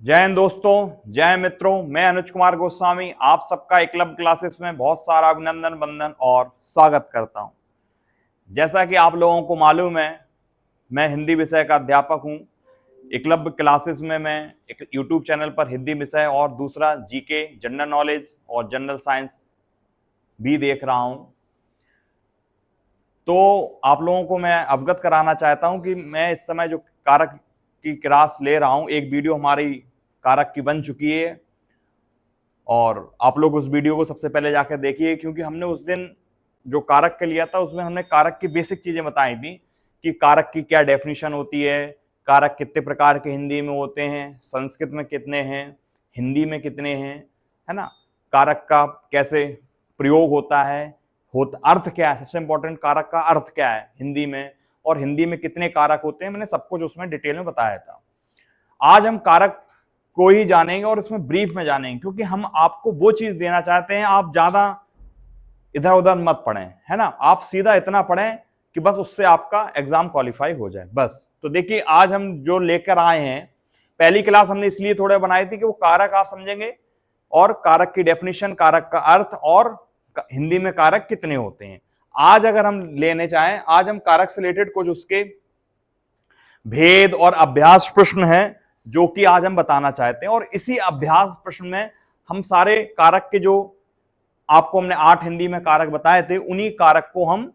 जय हिंद दोस्तों, जय मित्रों। मैं अनुज कुमार गोस्वामी आप सबका एकलव्य क्लासेस में बहुत सारा अभिनंदन वंदन और स्वागत करता हूं। जैसा कि आप लोगों को मालूम है, मैं हिंदी विषय का अध्यापक हूं। एकलव्य क्लासेस में मैं एक यूट्यूब चैनल पर हिंदी विषय और दूसरा जीके, जनरल नॉलेज और जनरल साइंस भी देख रहा हूं। तो आप लोगों को मैं अवगत कराना चाहता हूं कि मैं इस समय जो कारक की क्लास ले रहा हूं, एक वीडियो हमारी कारक की बन चुकी है और आप लोग उस वीडियो को सबसे पहले जाकर देखिए, क्योंकि हमने उस दिन जो कारक के लिया था उसमें हमने कारक की बेसिक चीजें बताई थी कि कारक की क्या डेफिनेशन होती है, कारक कितने प्रकार के हिंदी में होते हैं, संस्कृत में कितने हैं, हिंदी में कितने हैं, है ना। कारक का कैसे प्रयोग होता है, अर्थ क्या है, सबसे इंपॉर्टेंट कारक का अर्थ क्या है हिंदी में, और हिंदी में कितने कारक होते हैं, मैंने सब कुछ उसमें डिटेल में बताया था। आज हम कारक को ही जानेंगे और इसमें ब्रीफ में जानेंगे, क्योंकि हम आपको वो चीज देना चाहते हैं। आप ज्यादा इधर उधर मत पढ़ें, है ना। आप सीधा इतना पढ़ें कि बस उससे आपका एग्जाम क्वालिफाई हो जाए, बस। तो देखिए, आज हम जो लेकर आए हैं, पहली क्लास हमने इसलिए थोड़े बनाई थी कि वो कारक आप समझेंगे और कारक की डेफिनेशन, कारक का अर्थ और हिंदी में कारक कितने होते हैं। आज अगर हम लेने चाहें, आज हम कारक से रिलेटेड कुछ उसके भेद और अभ्यास प्रश्न है जो कि आज हम बताना चाहते हैं। और इसी अभ्यास प्रश्न में हम सारे कारक के जो आपको हमने 8 हिंदी में कारक बताए थे, उन्हीं कारक को हम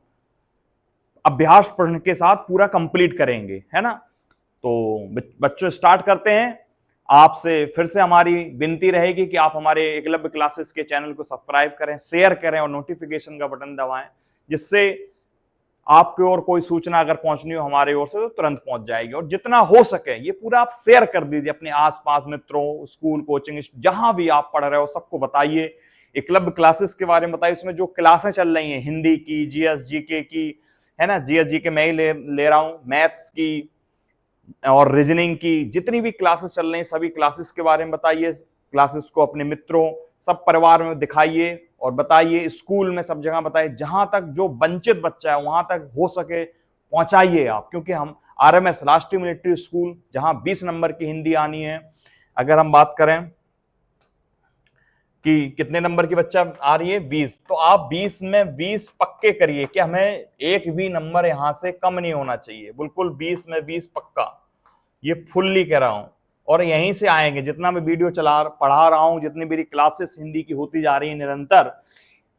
अभ्यास प्रश्न के साथ पूरा कंप्लीट करेंगे, है ना। तो बच्चों, स्टार्ट करते हैं। आपसे फिर से हमारी विनती रहेगी कि आप हमारे एकलव्य क्लासेस के चैनल को सब्सक्राइब करें, शेयर करें और नोटिफिकेशन का बटन दबाएं, जिससे आपकी ओर कोई सूचना अगर पहुंचनी हो हमारे ओर से तो तुरंत पहुंच जाएगी। और जितना हो सके ये पूरा आप शेयर कर दीजिए अपने आसपास मित्रों, स्कूल, कोचिंग, जहां भी आप पढ़ रहे हो सबको बताइए। एकलव्य क्लासेस के बारे में बताइए। उसमें जो क्लासें चल रही हैं हिंदी की, जीएस जीके की, है ना, जीएस जीके मैं ही ले रहा हूं, मैथ्स की और रीजनिंग की, जितनी भी क्लासेस चल रही हैं सभी क्लासेस के बारे में बताइए। क्लासेस को अपने मित्रों, सब परिवार में दिखाइए और बताइए। स्कूल में सब जगह बताइए, जहां तक जो वंचित बच्चा है वहां तक हो सके पहुंचाइए आप, क्योंकि हम आरएमएस, राष्ट्रीय मिलिट्री स्कूल, जहां 20 नंबर की हिंदी आनी है। अगर हम बात करें कि कितने नंबर की बच्चा आ रही है, 20, तो आप 20 में 20 पक्के करिए कि हमें एक भी नंबर यहां से कम नहीं होना चाहिए। बिल्कुल 20 में 20 पक्का, ये फुल्ली कह रहा हूं। और यहीं से आएंगे, जितना मैं वीडियो पढ़ा रहा हूं, जितनी मेरी क्लासेस हिंदी की होती जा रही है निरंतर,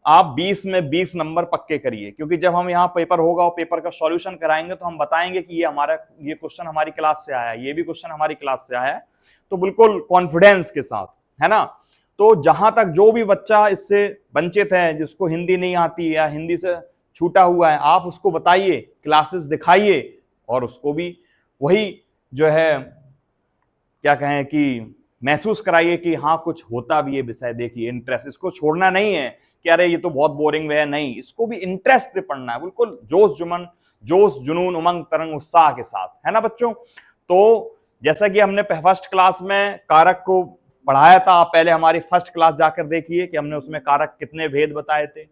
आप 20 में 20 नंबर पक्के करिए। क्योंकि जब हम यहाँ पेपर होगा और पेपर का सॉल्यूशन कराएंगे तो हम बताएंगे कि ये क्वेश्चन हमारी क्लास से आया है, ये भी क्वेश्चन हमारी क्लास से आया है। तो बिल्कुल कॉन्फिडेंस के साथ, है ना। तो जहां तक जो भी बच्चा इससे वंचित है, जिसको हिंदी नहीं आती या हिंदी से छूटा हुआ है, आप उसको बताइए, क्लासेस दिखाइए और उसको भी वही जो है क्या कहें कि महसूस कराइए कि हाँ कुछ होता भी है विषय। देखिए, इंटरेस्ट, इसको छोड़ना नहीं है कि अरे ये तो बहुत बोरिंग है, नहीं, इसको भी इंटरेस्ट से पढ़ना है, बिल्कुल जोश जुनून, उमंग, तरंग, उत्साह के साथ, है ना बच्चों। तो जैसा कि हमने फर्स्ट क्लास में कारक को पढ़ाया था, आप पहले हमारी फर्स्ट क्लास जाकर देखिए कि हमने उसमें कारक कितने भेद बताए थे,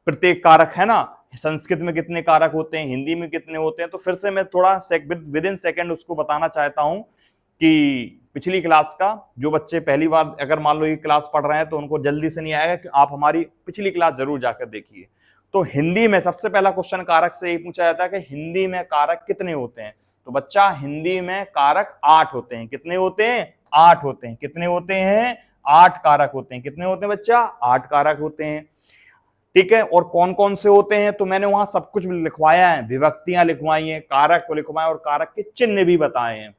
प्रत्येक कारक, है ना। संस्कृत में कितने कारक होते हैं, हिंदी में कितने होते हैं। तो फिर से मैं थोड़ा विद इन सेकेंड उसको बताना चाहता हूं कि पिछली क्लास का जो बच्चे पहली बार अगर मान लो ये क्लास पढ़ रहे हैं तो उनको जल्दी से नहीं आएगा कि आप हमारी पिछली क्लास जरूर जाकर देखिए। तो हिंदी में सबसे पहला क्वेश्चन कारक से ये पूछा जाता है कि हिंदी में कारक कितने होते हैं। तो बच्चा, हिंदी में कारक 8 होते हैं। कितने होते हैं? 8 होते हैं। कितने होते हैं? 8 कारक होते हैं। कितने होते हैं बच्चा? 8 कारक होते हैं, ठीक है। और कौन कौन से होते हैं तो मैंने वहां सब कुछ लिखवाया है, विभक्तियां लिखवाई हैं, कारक को लिखवाए और कारक के चिन्ह भी बताए हैं,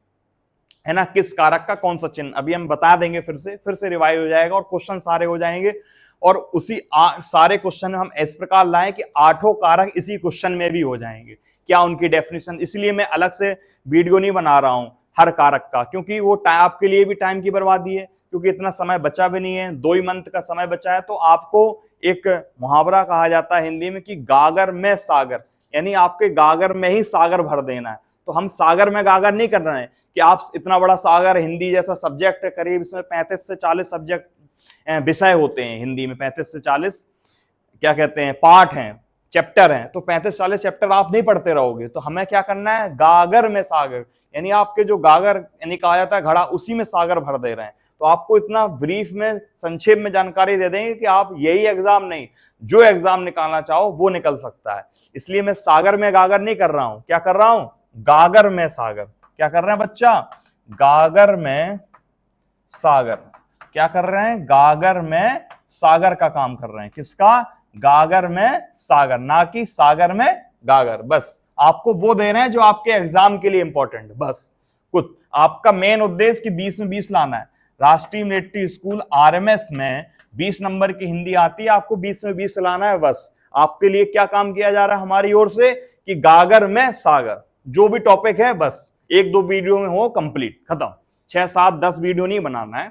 है ना। किस कारक का कौन सा चिन्ह अभी हम बता देंगे, फिर से रिवाइज हो जाएगा और क्वेश्चन सारे हो जाएंगे। और उसी सारे क्वेश्चन हम इस प्रकार लाएं कि 8 कारक इसी क्वेश्चन में भी हो जाएंगे, क्या उनकी डेफिनेशन। इसलिए मैं अलग से वीडियो नहीं बना रहा हूं हर कारक का, क्योंकि वो आपके लिए भी टाइम की बर्बादी है, क्योंकि इतना समय बचा भी नहीं है, 2 ही मंथ का समय बचा है। तो आपको एक मुहावरा कहा जाता है हिंदी में कि गागर में सागर, यानी आपके गागर में ही सागर भर देना है। तो हम सागर में गागर नहीं कर रहे हैं कि आप इतना बड़ा सागर, हिंदी जैसा सब्जेक्ट करीब इसमें 35 से 40 सब्जेक्ट विषय होते हैं हिंदी में, 35 से 40 क्या कहते हैं पाठ हैं, चैप्टर हैं, तो 35-40 चैप्टर आप नहीं पढ़ते रहोगे। तो हमें क्या करना है, गागर में सागर, यानी आपके जो गागर यानी कहा जाता है घड़ा, उसी में सागर भर दे रहे हैं। तो आपको इतना ब्रीफ में, संक्षेप में जानकारी दे देंगे कि आप यही एग्जाम नहीं, जो एग्जाम निकालना चाहो वो निकल सकता है। इसलिए मैं सागर में गागर नहीं कर रहा हूं, क्या कर रहा हूं, गागर में सागर। क्या कर रहे हैं बच्चा, गागर में सागर। क्या कर रहे हैं, गागर में सागर का काम कर रहे हैं। किसका, गागर में सागर, ना कि सागर में गागर। बस आपको वो दे रहे हैं जो आपके एग्जाम के लिए इंपॉर्टेंट, बस कुछ आपका मेन उद्देश्य कि 20 में 20 लाना है। राष्ट्रीय मिलिट्री स्कूल आरएमएस में 20 नंबर की हिंदी आती है, आपको 20 में 20 लाना है। बस आपके लिए क्या काम किया जा रहा है हमारी ओर से कि गागर में सागर, जो भी टॉपिक है बस 1-2 वीडियो में हो कंप्लीट, खत्म। 6-7-10 वीडियो नहीं बनाना है।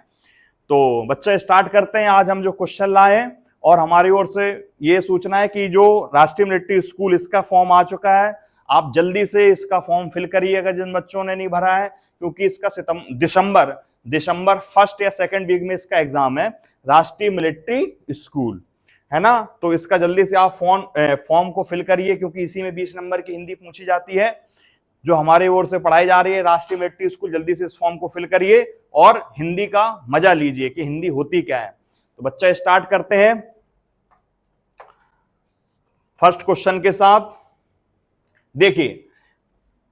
तो बच्चा स्टार्ट करते हैं। आज हम जो क्वेश्चन लाए हैं, और हमारी ओर से ये सूचना है कि जो राष्ट्रीय मिलिट्री स्कूल, इसका फॉर्म आ चुका है। आप जल्दी से इसका फॉर्म फिल करिएगा जिन बच्चों ने नहीं भरा है, क्योंकि इसका दिसंबर 1st या 2nd वीक में इसका एग्जाम है, राष्ट्रीय मिलिट्री स्कूल, है ना। तो इसका जल्दी से आप फॉर्म को फिल करिए, क्योंकि इसी में 20 नंबर की हिंदी पूछी जाती है, जो हमारे ओर से पढ़ाई जा रही है राष्ट्रीय मिलिट्री स्कूल। जल्दी से इस फॉर्म को फिल करिए और हिंदी का मजा लीजिए कि हिंदी होती क्या है। तो बच्चा स्टार्ट करते हैं फर्स्ट क्वेश्चन के साथ। देखिए,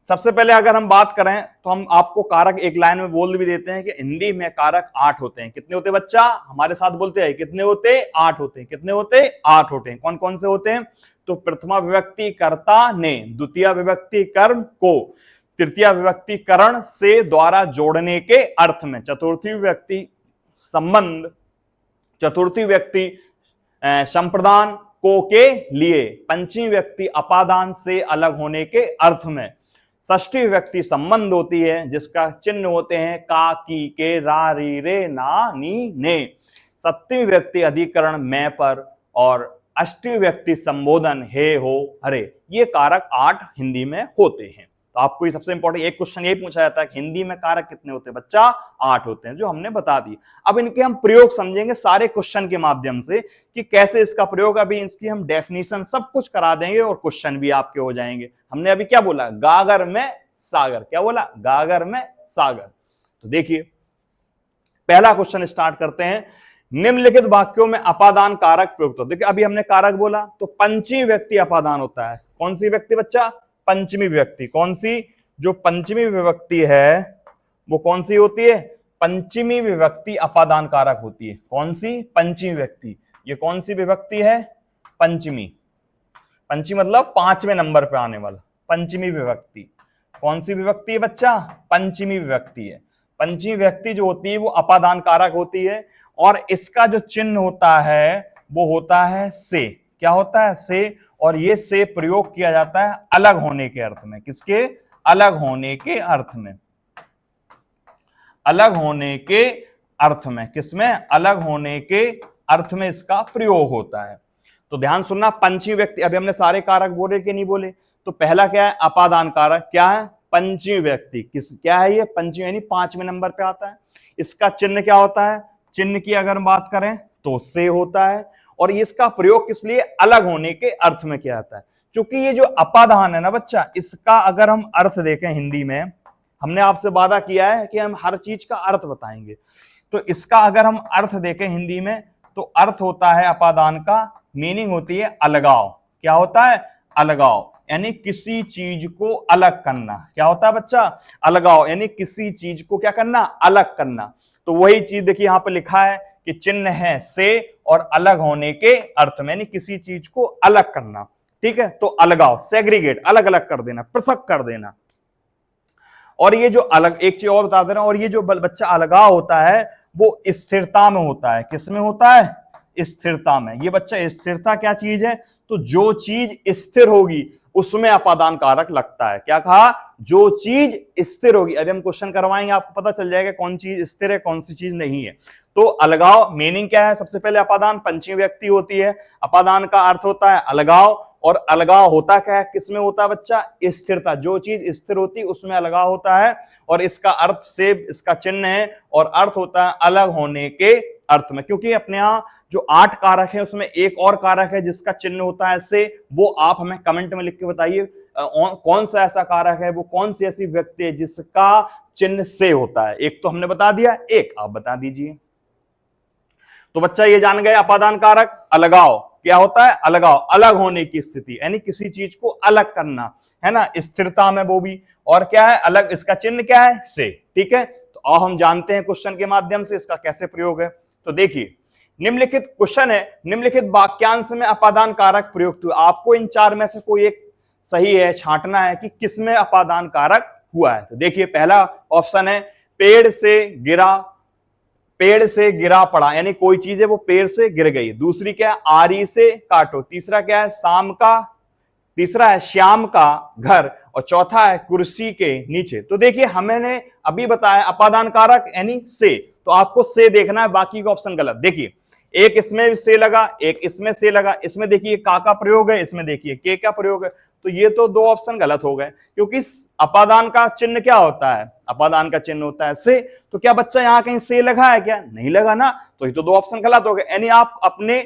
सबसे पहले अगर हम बात करें तो हम आपको कारक एक लाइन में बोल भी देते हैं कि हिंदी में कारक 8 होते हैं। कितने होते हैं बच्चा, हमारे साथ बोलते हैं, कितने होते, 8 होते हैं। कितने होते, 8 होते हैं। कौन कौन से होते हैं, तो प्रथमा विभक्ति कर्ता ने, द्वितीय विभक्ति कर्म को, तृतीय विभक्ति करण से द्वारा जोड़ने के अर्थ में, चतुर्थी विभक्ति संबंध, चतुर्थी व्यक्ति संप्रदान को के लिए, पंचमी व्यक्ति अपादान से अलग होने के अर्थ में, षष्ठी व्यक्ति संबंध होती है जिसका चिन्ह होते हैं का, की, के, रा, री, रे, ना, नी, ने, सप्तमी व्यक्ति अधिकरण मैं पर, और अष्टमी व्यक्ति संबोधन हे, हो, हरे। ये कारक 8 हिंदी में होते हैं। तो आपको ये सबसे इंपॉर्टेंट एक क्वेश्चन ये पूछा जाता है कि हिंदी में कारक कितने होते हैं बच्चा, 8 होते हैं, जो हमने बता दी। अब इनके हम प्रयोग समझेंगे सारे क्वेश्चन के माध्यम से कि कैसे इसका प्रयोग, अभी इसकी हम डेफिनेशन सब कुछ करा देंगे और क्वेश्चन भी आपके हो जाएंगे। हमने अभी क्या बोला, गागर में सागर, क्या बोला, गागर में सागर। तो देखिए पहला क्वेश्चन स्टार्ट करते हैं। निम्नलिखित वाक्यों में अपादान कारक प्रयुक्त हो। देखिए अभी हमने कारक बोला तो पंचमी व्यक्ति अपादान होता है। कौन सी व्यक्ति बच्चा, पंचमी विभक्ति। कौन सी, जो पंचमी विभक्ति है वो कौन सी होती है, पंचमी विभक्ति अपादान कारक होती है। कौन सी, पंचमी विभक्ति। ये कौन सी विभक्ति है, पंचमी। पंचमी मतलब 5वें नंबर पे आने वाला, पंचमी विभक्ति। कौन सी विभक्ति है बच्चा, पंचमी विभक्ति है। पंचमी विभक्ति जो होती है वो अपादान कारक होती है, और इसका जो चिन्ह होता है वो होता है से। क्या होता है, से। और ये से प्रयोग किया जाता है अलग होने के अर्थ में। किसके, अलग होने के अर्थ में, अलग होने के अर्थ में। किसमें, अलग होने के अर्थ में इसका प्रयोग होता है। तो ध्यान सुनना, पंचमी व्यक्ति, अभी हमने सारे कारक बोले कि नहीं बोले। तो पहला क्या है, अपादान कारक। क्या है, पंचमी व्यक्ति। किस, क्या है ये, पंचमी यानी 5वें नंबर पे आता है। इसका चिन्ह क्या होता है, चिन्ह की अगर बात करें तो से होता है, और इसका प्रयोग किस लिए, अलग होने के अर्थ में किया जाता है। क्योंकि ये जो अपादान है ना बच्चा, इसका अगर हम अर्थ देखें हिंदी में, हमने आपसे वादा किया है कि हम हर चीज का अर्थ बताएंगे। तो इसका अगर हम अर्थ देखें हिंदी में, तो अर्थ होता है अपादान का, मीनिंग होती है अलगाव। क्या होता है, अलगाव, यानी किसी चीज को अलग करना। क्या होता है बच्चा, अलगाव, यानी किसी चीज को क्या करना, अलग करना। तो वही चीज देखिए यहां पे लिखा है कि चिन्ह है से और अलग होने के अर्थ में, यानी किसी चीज को अलग करना। ठीक है, तो अलगाव, सेग्रीगेट, अलग अलग कर देना, पृथक कर देना। और ये जो अलग, एक चीज और बता दे रहा हूं, और ये जो बच्चा अलगाव होता है वो स्थिरता में होता है। किसमें होता है, स्थिरता में। ये बच्चा स्थिरता क्या चीज है, तो जो चीज स्थिर होगी उसमें अपादान कारक लगता है। क्या कहा, जो चीज स्थिर होगी। अभी हम क्वेश्चन करवाएंगे, आपको पता चल जाएगा कौन चीज स्थिर है कौन सी चीज नहीं है। तो अलगाव मीनिंग क्या है, सबसे पहले अपादान पंचमी व्यक्ति होती है, अपादान का अर्थ होता है अलगाव, और अलगाव होता क्या है, किसमें होता है बच्चा, स्थिरता। जो चीज स्थिर होती है उसमें अलगाव होता है, और इसका अर्थ से, इसका चिन्ह है और अर्थ होता है अलग होने के अर्थ में, क्योंकि अपने यहाँ जो 8 कारक है उसमें एक और कारक है जिसका चिन्ह होता है से, वो आप हमें कमेंट में लिख के बताइए कौन सा ऐसा कारक है, वो कौन सी ऐसी व्यक्ति है जिसका चिन्ह से होता है। एक तो हमने बता दिया, एक आप बता दीजिए। तो बच्चा ये जान गए अपादान कारक। अलगाव क्या होता है? अलगाव अलग होने की स्थिति, यानी किसी चीज को अलग करना, है ना, स्थिरता में वो भी। और क्या है? अलग, इसका चिन्ह क्या है? से। ठीक है, तो अब हम जानते हैं क्वेश्चन के माध्यम से इसका कैसे प्रयोग है। तो देखिए निम्नलिखित क्वेश्चन है, निम्नलिखित वाक्यांश में अपादान कारक प्रयुक्त हुआ। आपको इन 4 में से कोई एक सही है छांटना है कि किसमें अपादान कारक हुआ है। तो देखिए पहला ऑप्शन है पेड़ से गिरा पड़ा, यानी कोई चीज है वो पेड़ से गिर गई। दूसरी क्या है? आरी से काटो। तीसरा क्या है? तीसरा है श्याम का घर। और चौथा है कुर्सी के नीचे। तो देखिए हमने अभी बताया अपादान कारक यानी से, तो आपको से देखना है, बाकी का ऑप्शन गलत। देखिए एक इसमें से लगा, एक इसमें से लगा, इसमें देखिए का प्रयोग है, इसमें देखिए के का प्रयोग है। तो ये तो 2 ऑप्शन गलत हो गए, क्योंकि अपादान का चिन्ह क्या होता है? अपादान का चिन्ह होता है से। तो क्या बच्चा यहाँ कहीं से लगा है क्या? नहीं लगा ना, तो ये तो 2 ऑप्शन गलत हो गए। यानी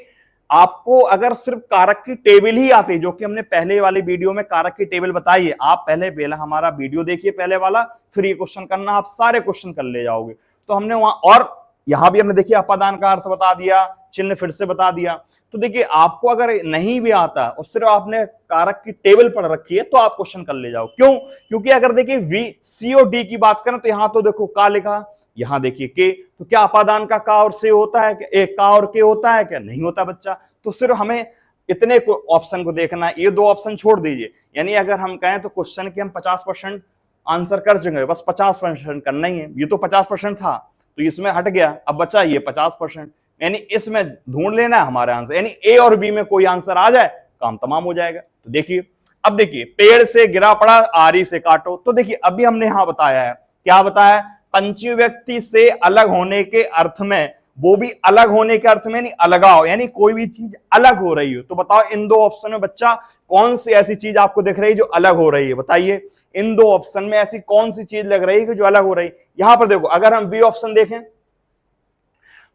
आपको अगर सिर्फ कारक की टेबल ही आती, जो कि हमने पहले वाली वीडियो में कारक की टेबल बताई है, आप पहले हमारा वीडियो देखिए पहले वाला, फिर ये क्वेश्चन करना, आप सारे क्वेश्चन कर ले जाओगे। तो हमने वहां, और यहां भी हमने देखिए अपादान का अर्थ बता दिया, चिन्ह फिर से बता दिया। तो देखिए आपको अगर नहीं भी आता और सिर्फ आपने कारक की टेबल पढ़ रखी है तो आप क्वेश्चन कर ले जाओ। क्यों? क्योंकि अगर देखिए वी सी और डी की बात करें तो यहां तो देखो का लिखा, यहां देखिए के, तो क्या अपादान का और से होता है क्या? एक का और के होता है क्या? नहीं होता बच्चा। तो सिर्फ हमें इतने ऑप्शन को देखना है, ये 2 ऑप्शन छोड़ दीजिए। यानी अगर हम कहें तो क्वेश्चन के हम 50% आंसर कर चुके, बस 50% करना ही है। ये तो 50% था, तो इसमें हट गया, अब बचा ये 50%, यानी इसमें ढूंढ लेना है हमारे आंसर, यानी ए और बी में कोई आंसर आ जाए काम तमाम हो जाएगा। तो देखिए अब देखिए पेड़ से गिरा पड़ा, आरी से काटो। तो देखिए अभी हमने यहां बताया है, क्या बताया? पंचमी व्यक्ति से अलग होने के अर्थ में, वो भी अलग होने के अर्थ में नहीं, अलगाव, यानी कोई भी चीज अलग हो रही हो। तो बताओ इन 2 ऑप्शन में बच्चा कौन सी ऐसी चीज आपको दिख रही है जो अलग हो रही है? बताइए इन 2 ऑप्शन में ऐसी कौन सी चीज लग रही है जो अलग हो रही है? यहां पर देखो, अगर हम बी ऑप्शन देखें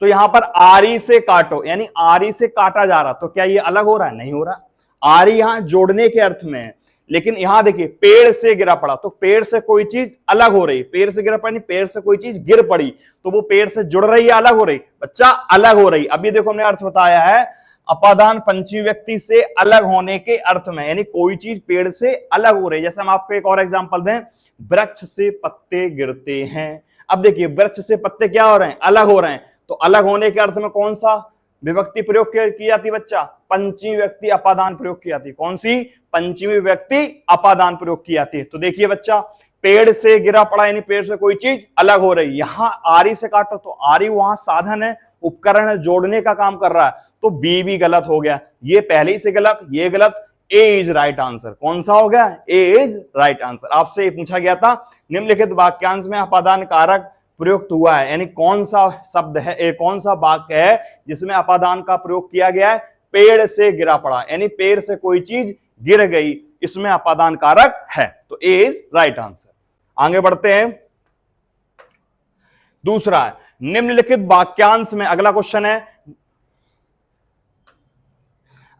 तो यहां पर आरी से काटो, यानी आरी से काटा जा रहा, तो क्या ये अलग हो रहा है? नहीं हो रहा। आरी यहां जोड़ने के अर्थ में है। लेकिन यहां देखिए पेड़ से गिरा पड़ा, तो पेड़ से कोई चीज अलग हो रही, पेड़ से गिरा पड़ा नहीं, पेड़ से कोई चीज गिर पड़ी, तो वो पेड़ से जुड़ रही है, अलग हो रही? बच्चा अलग हो रही। अभी देखो हमने अर्थ बताया है अपादान पंचमी व्यक्ति से अलग होने के अर्थ में, यानी कोई चीज पेड़ से अलग हो रही है। जैसे हम आपको एक और एग्जांपल दें, वृक्ष से पत्ते गिरते हैं। अब देखिए वृक्ष से पत्ते क्या हो रहे हैं? अलग हो रहे हैं। तो अलग होने के अर्थ में कौन सा विभक्ति प्रयोग की जाती है बच्चा? पंचमी व्यक्ति अपादान प्रयोग की जाती है। कौन सी? पंचमी व्यक्ति अपादान प्रयोग की जाती है। तो देखिए बच्चा पेड़ से गिरा पड़ा, यानी पेड़ से कोई चीज अलग हो रही। यहां आरी से काटो, तो आरी वहां साधन है, उपकरण है, जोड़ने का काम कर रहा है। तो बी भी गलत हो गया, ये पहले ही से गलत, ये गलत। ए इज राइट आंसर। कौन सा हो गया? ए इज राइट आंसर। आपसे पूछा गया था निम्नलिखित वाक्यांश में अपादान कारक प्रयुक्त हुआ है, यानी कौन सा शब्द है, कौन सा वाक्य है जिसमें अपादान का प्रयोग किया गया है? पेड़ से गिरा पड़ा, यानी पेड़ से कोई चीज गिर गई, इसमें अपादान कारक है। तो ए इज राइट आंसर। आगे बढ़ते हैं। दूसरा है निम्नलिखित वाक्यांश में, अगला क्वेश्चन है,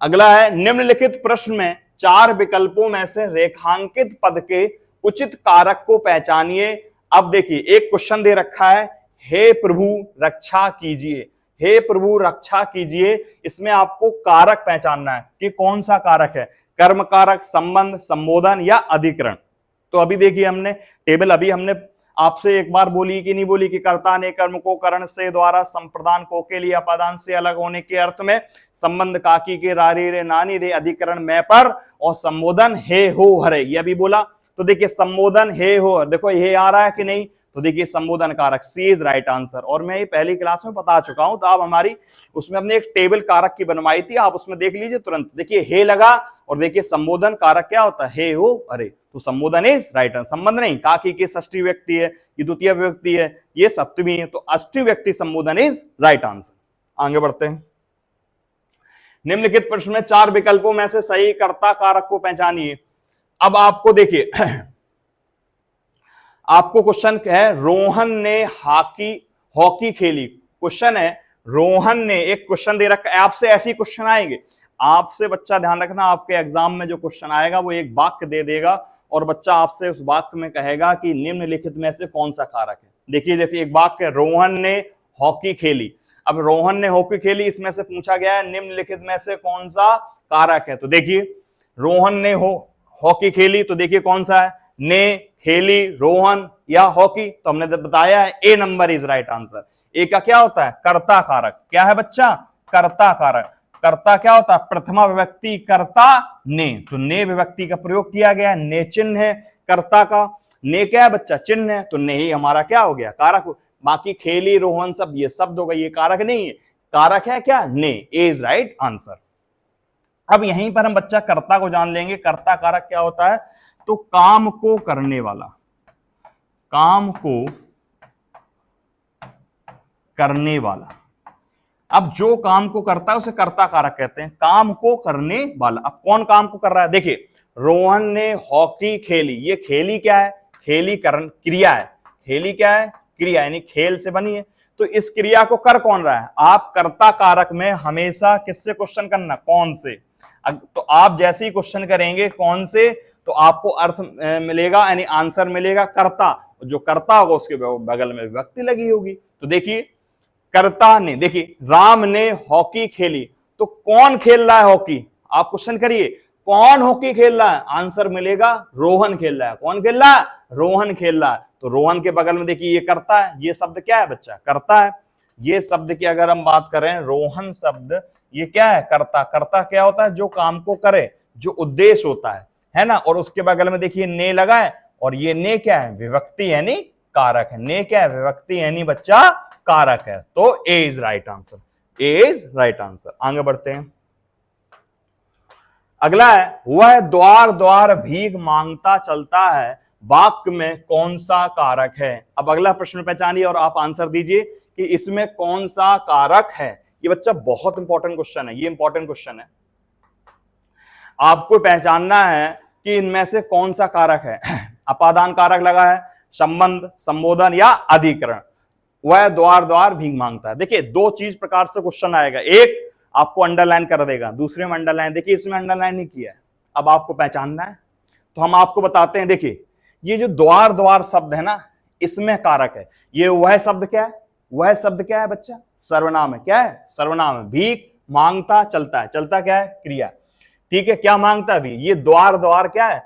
अगला है निम्नलिखित प्रश्न में 4 विकल्पों में से रेखांकित पद के उचित कारक को पहचानिए। अब देखिए एक क्वेश्चन दे रखा है, हे प्रभु रक्षा कीजिए, हे प्रभु रक्षा कीजिए। इसमें आपको कारक पहचानना है कि कौन सा कारक है, कर्म कारक, संबंध, संबोधन या अधिकरण। तो अभी देखिए हमने टेबल, अभी हमने आपसे एक बार बोली कि नहीं बोली कि कर्ता ने कर्म को करण से द्वारा संप्रदान को के लिए अपादान से अलग होने के अर्थ में, संबंध काकी के रारी रे नानी रे, अधिकरण मैं पर, और संबोधन हे हो हरे, ये अभी बोला। तो देखिए संबोधन हे हो, देखो हे आ रहा है कि नहीं? तो देखिए संबोधन कारक सी इज राइट आंसर। और मैं ये पहली क्लास में बता चुका हूं, तो आप हमारी उसमें हमने एक टेबल कारक की बनवाई थी, आप उसमें देख लीजिए तुरंत। देखिए हे लगा, और देखिए संबोधन कारक क्या होता है? हे हो अरे, तो संबोधन इज राइट आंसर। संबंध नहीं, काकी की षष्ठी व्यक्ति है, ये द्वितीय व्यक्ति है, ये सप्तमी है, तो अष्टमी व्यक्ति संबोधन इज राइट आंसर। आगे बढ़ते हैं। निम्नलिखित प्रश्न में 4 विकल्पों में से सही कर्ता कारक को पहचानिए। अब आपको देखिए आपको क्वेश्चन है, रोहन ने हॉकी खेली। क्वेश्चन है रोहन ने, एक क्वेश्चन दे रखा है आपसे, ऐसे क्वेश्चन आएंगे आपसे, बच्चा ध्यान रखना, आपके एग्जाम में जो क्वेश्चन आएगा वो एक वाक्य दे देगा और बच्चा आपसे उस वाक्य में कहेगा कि निम्नलिखित में से कौन सा कारक है। देखिए देखिए, एक वाक्य, रोहन ने हॉकी खेली। अब रोहन ने हॉकी खेली, इसमें से पूछा गया है निम्नलिखित में से कौन सा कारक है। तो देखिए रोहन ने हॉकी खेली, तो देखिए कौन सा है, ने, खेली, रोहन या हॉकी। तो हमने बताया है ए नंबर इज राइट आंसर। ए का क्या होता है, कर्ता कारक। क्या है बच्चा, कर्ता कारक। कर्ता क्या होता है, प्रथमा विभक्ति कर्ता ने, तो ने विभक्ति का प्रयोग किया गया, ने चिन्ह है कर्ता का, ने क्या है बच्चा, चिन्ह है, तो ने ही हमारा क्या हो गया, कारक। बाकी खेली, रोहन सब ये शब्द हो गए, ये कारक नहीं है, कारक है क्या, ने। ए इज राइट आंसर। अब यहीं पर हम बच्चा कर्ता को जान लेंगे। कर्ता कारक क्या होता है, तो काम को करने वाला, काम को करने वाला। अब जो काम को करता है उसे कर्ता कारक कहते हैं, काम को करने वाला। अब कौन काम को कर रहा है, देखिए रोहन ने हॉकी खेली, ये खेली क्या है, खेली करण क्रिया है, खेली क्या है, क्रिया, यानी खेल से बनी है। तो इस क्रिया को कर कौन रहा है, आप कर्ता कारक में हमेशा किससे क्वेश्चन करना, कौन से। तो आप जैसे ही क्वेश्चन करेंगे कौन से, तो आपको अर्थ मिलेगा, यानी आंसर मिलेगा कर्ता। जो कर्ता होगा उसके बगल में विभक्ति लगी होगी। तो देखिए कर्ता ने, देखिए राम ने हॉकी खेली, तो कौन खेल रहा है हॉकी, आप क्वेश्चन करिए कौन हॉकी खेल रहा है, आंसर मिलेगा रोहन खेल रहा है। कौन खेल रहा है, रोहन खेल रहा है। तो रोहन के बगल में देखिए ये करता है, ये शब्द क्या है बच्चा, करता है। ये शब्द की अगर हम बात करें, रोहन शब्द ये क्या है, करता। करता क्या होता है, जो काम को करे, जो उद्देश्य होता है ना। और उसके बगल में देखिए ने लगा है, और ये ने क्या है, विभक्ति यानी कारक है। ने क्या है, विभक्ति यानी बच्चा कारक है। तो A is right answer, A is right answer. आगे बढ़ते हैं, अगला है, वह द्वार द्वार भीख मांगता चलता है, वाक्य में कौन सा कारक है। अब अगला प्रश्न पहचानिए और आप आंसर दीजिए कि इसमें कौन सा कारक है। ये बच्चा बहुत इंपॉर्टेंट क्वेश्चन है, ये इंपॉर्टेंट क्वेश्चन है, आपको पहचानना है कि इनमें से कौन सा कारक है। अपादान कारक लगा है, संबंध, संबोधन या अधिकरण। वह द्वार द्वार भीख मांगता है। देखिए दो चीज प्रकार से क्वेश्चन आएगा, एक आपको अंडरलाइन कर देगा, दूसरे में अंडरलाइन। देखिए इसमें अंडरलाइन नहीं किया है, अब आपको पहचानना है तो हम आपको बताते हैं। देखिए ये जो द्वार द्वार शब्द है ना, इसमें कारक है। ये वह शब्द क्या है, वह शब्द क्या है बच्चा, सर्वनाम है। क्या है, सर्वनाम है। भीख मांगता चलता है, चलता क्या है, क्रिया, ठीक है। क्या मांगता है भी, ये द्वार द्वार क्या है,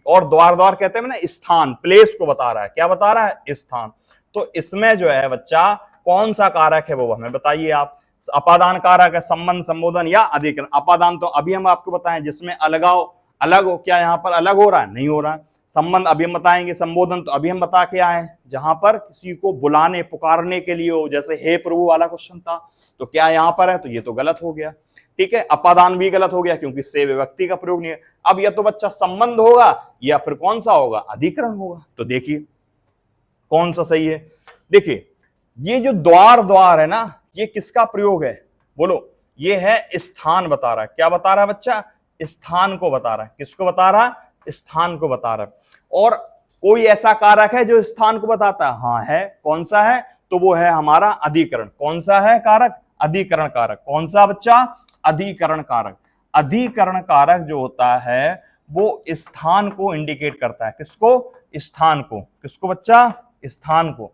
और द्वार द्वार कहते हैं ना स्थान, प्लेस को बता रहा है। क्या बता रहा है, स्थान। तो इसमें जो है बच्चा कौन सा कारक है वो हमें बताइए आप। अपादान कारक है, संबंध, संबोधन या अधिकरण। अपादान तो अभी हम आपको बताएं जिसमें अलगाव, अलग हो, क्या यहाँ पर अलग हो रहा है, नहीं हो रहा है। संबंध अभी हम बताएंगे, संबोधन तो अभी हम बता के आए, जहां पर किसी को बुलाने पुकारने के लिए हो, जैसे हे प्रभु वाला क्वेश्चन था, तो क्या यहाँ पर है, तो ये तो गलत हो गया, ठीक है। अपादान भी गलत हो गया क्योंकि से विभक्ति का प्रयोग नहीं है। अब या तो बच्चा संबंध होगा या फिर कौन सा होगा, अधिकरण होगा। तो देखिए कौन सा सही है। देखिए ये जो द्वार द्वार है ना, ये किसका प्रयोग है, बोलो, ये है स्थान बता रहा है। क्या बता रहा है बच्चा, स्थान को बता रहा है। किसको बता रहा है, स्थान को बता रहा है। और कोई ऐसा कारक है जो स्थान को बताता है, हाँ है। कौन सा है, तो वो है हमारा अधिकरण। कौन सा है कारक, अधिकरण कारक। कौन सा बच्चा, अधिकरण कारक। अधिकरण कारक जो होता है वो स्थान को इंडिकेट करता है। किसको, स्थान को। किसको बच्चा, स्थान को।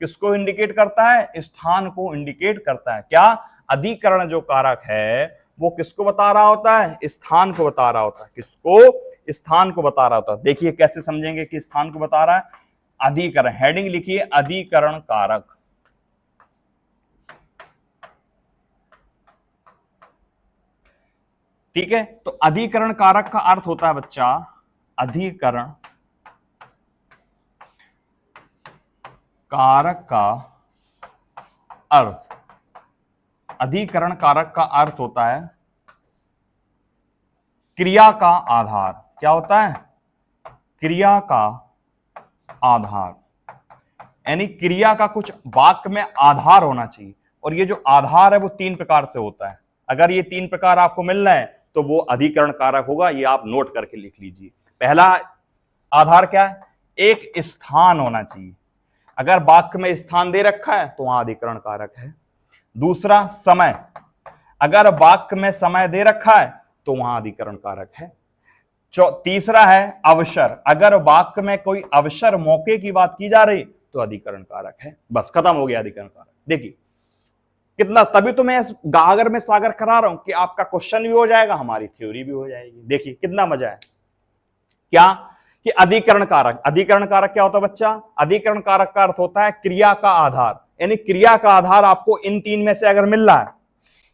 किसको इंडिकेट करता है, स्थान को इंडिकेट करता है। क्या, अधिकरण जो कारक है वो किसको बता रहा होता है, स्थान को बता रहा होता है। किसको, स्थान को बता रहा होता है। देखिए कैसे समझेंगे कि स्थान को बता रहा है, अधिकरण, हेडिंग लिखिए अधिकरण कारक। ठीक है, तो अधिकरण कारक का अर्थ होता है बच्चा, अधिकरण कारक का अर्थ, अधिकरण कारक का अर्थ होता है क्रिया का आधार। क्या होता है, क्रिया का आधार, यानी क्रिया का कुछ वाक्य में आधार होना चाहिए। और ये जो आधार है वो तीन प्रकार से होता है। अगर ये तीन प्रकार आपको मिल रहे हैं तो वो अधिकरण कारक होगा। ये आप नोट करके लिख लीजिए। पहला आधार क्या है, एक स्थान होना चाहिए। अगर वाक्य में स्थान दे रखा है तो वहां अधिकरण कारक है। दूसरा समय, अगर वाक्य में समय दे रखा है तो वहां अधिकरण कारक है। तीसरा है अवसर, अगर वाक्य में कोई अवसर मौके की बात की जा रही तो अधिकरण कारक है। बस खत्म हो गया अधिकरण कारक। देखिए कितना, तभी तो मैं गागर में सागर करा रहा हूं कि आपका क्वेश्चन भी हो जाएगा, हमारी थ्योरी भी हो जाएगी। देखिए कितना मजा है क्या कि अधिकरण कारक, अधिकरण कारक क्या होता है बच्चा? अधिकरण कारक का अर्थ होता है क्रिया का आधार, यानी क्रिया का आधार आपको इन तीन में से अगर मिल रहा है,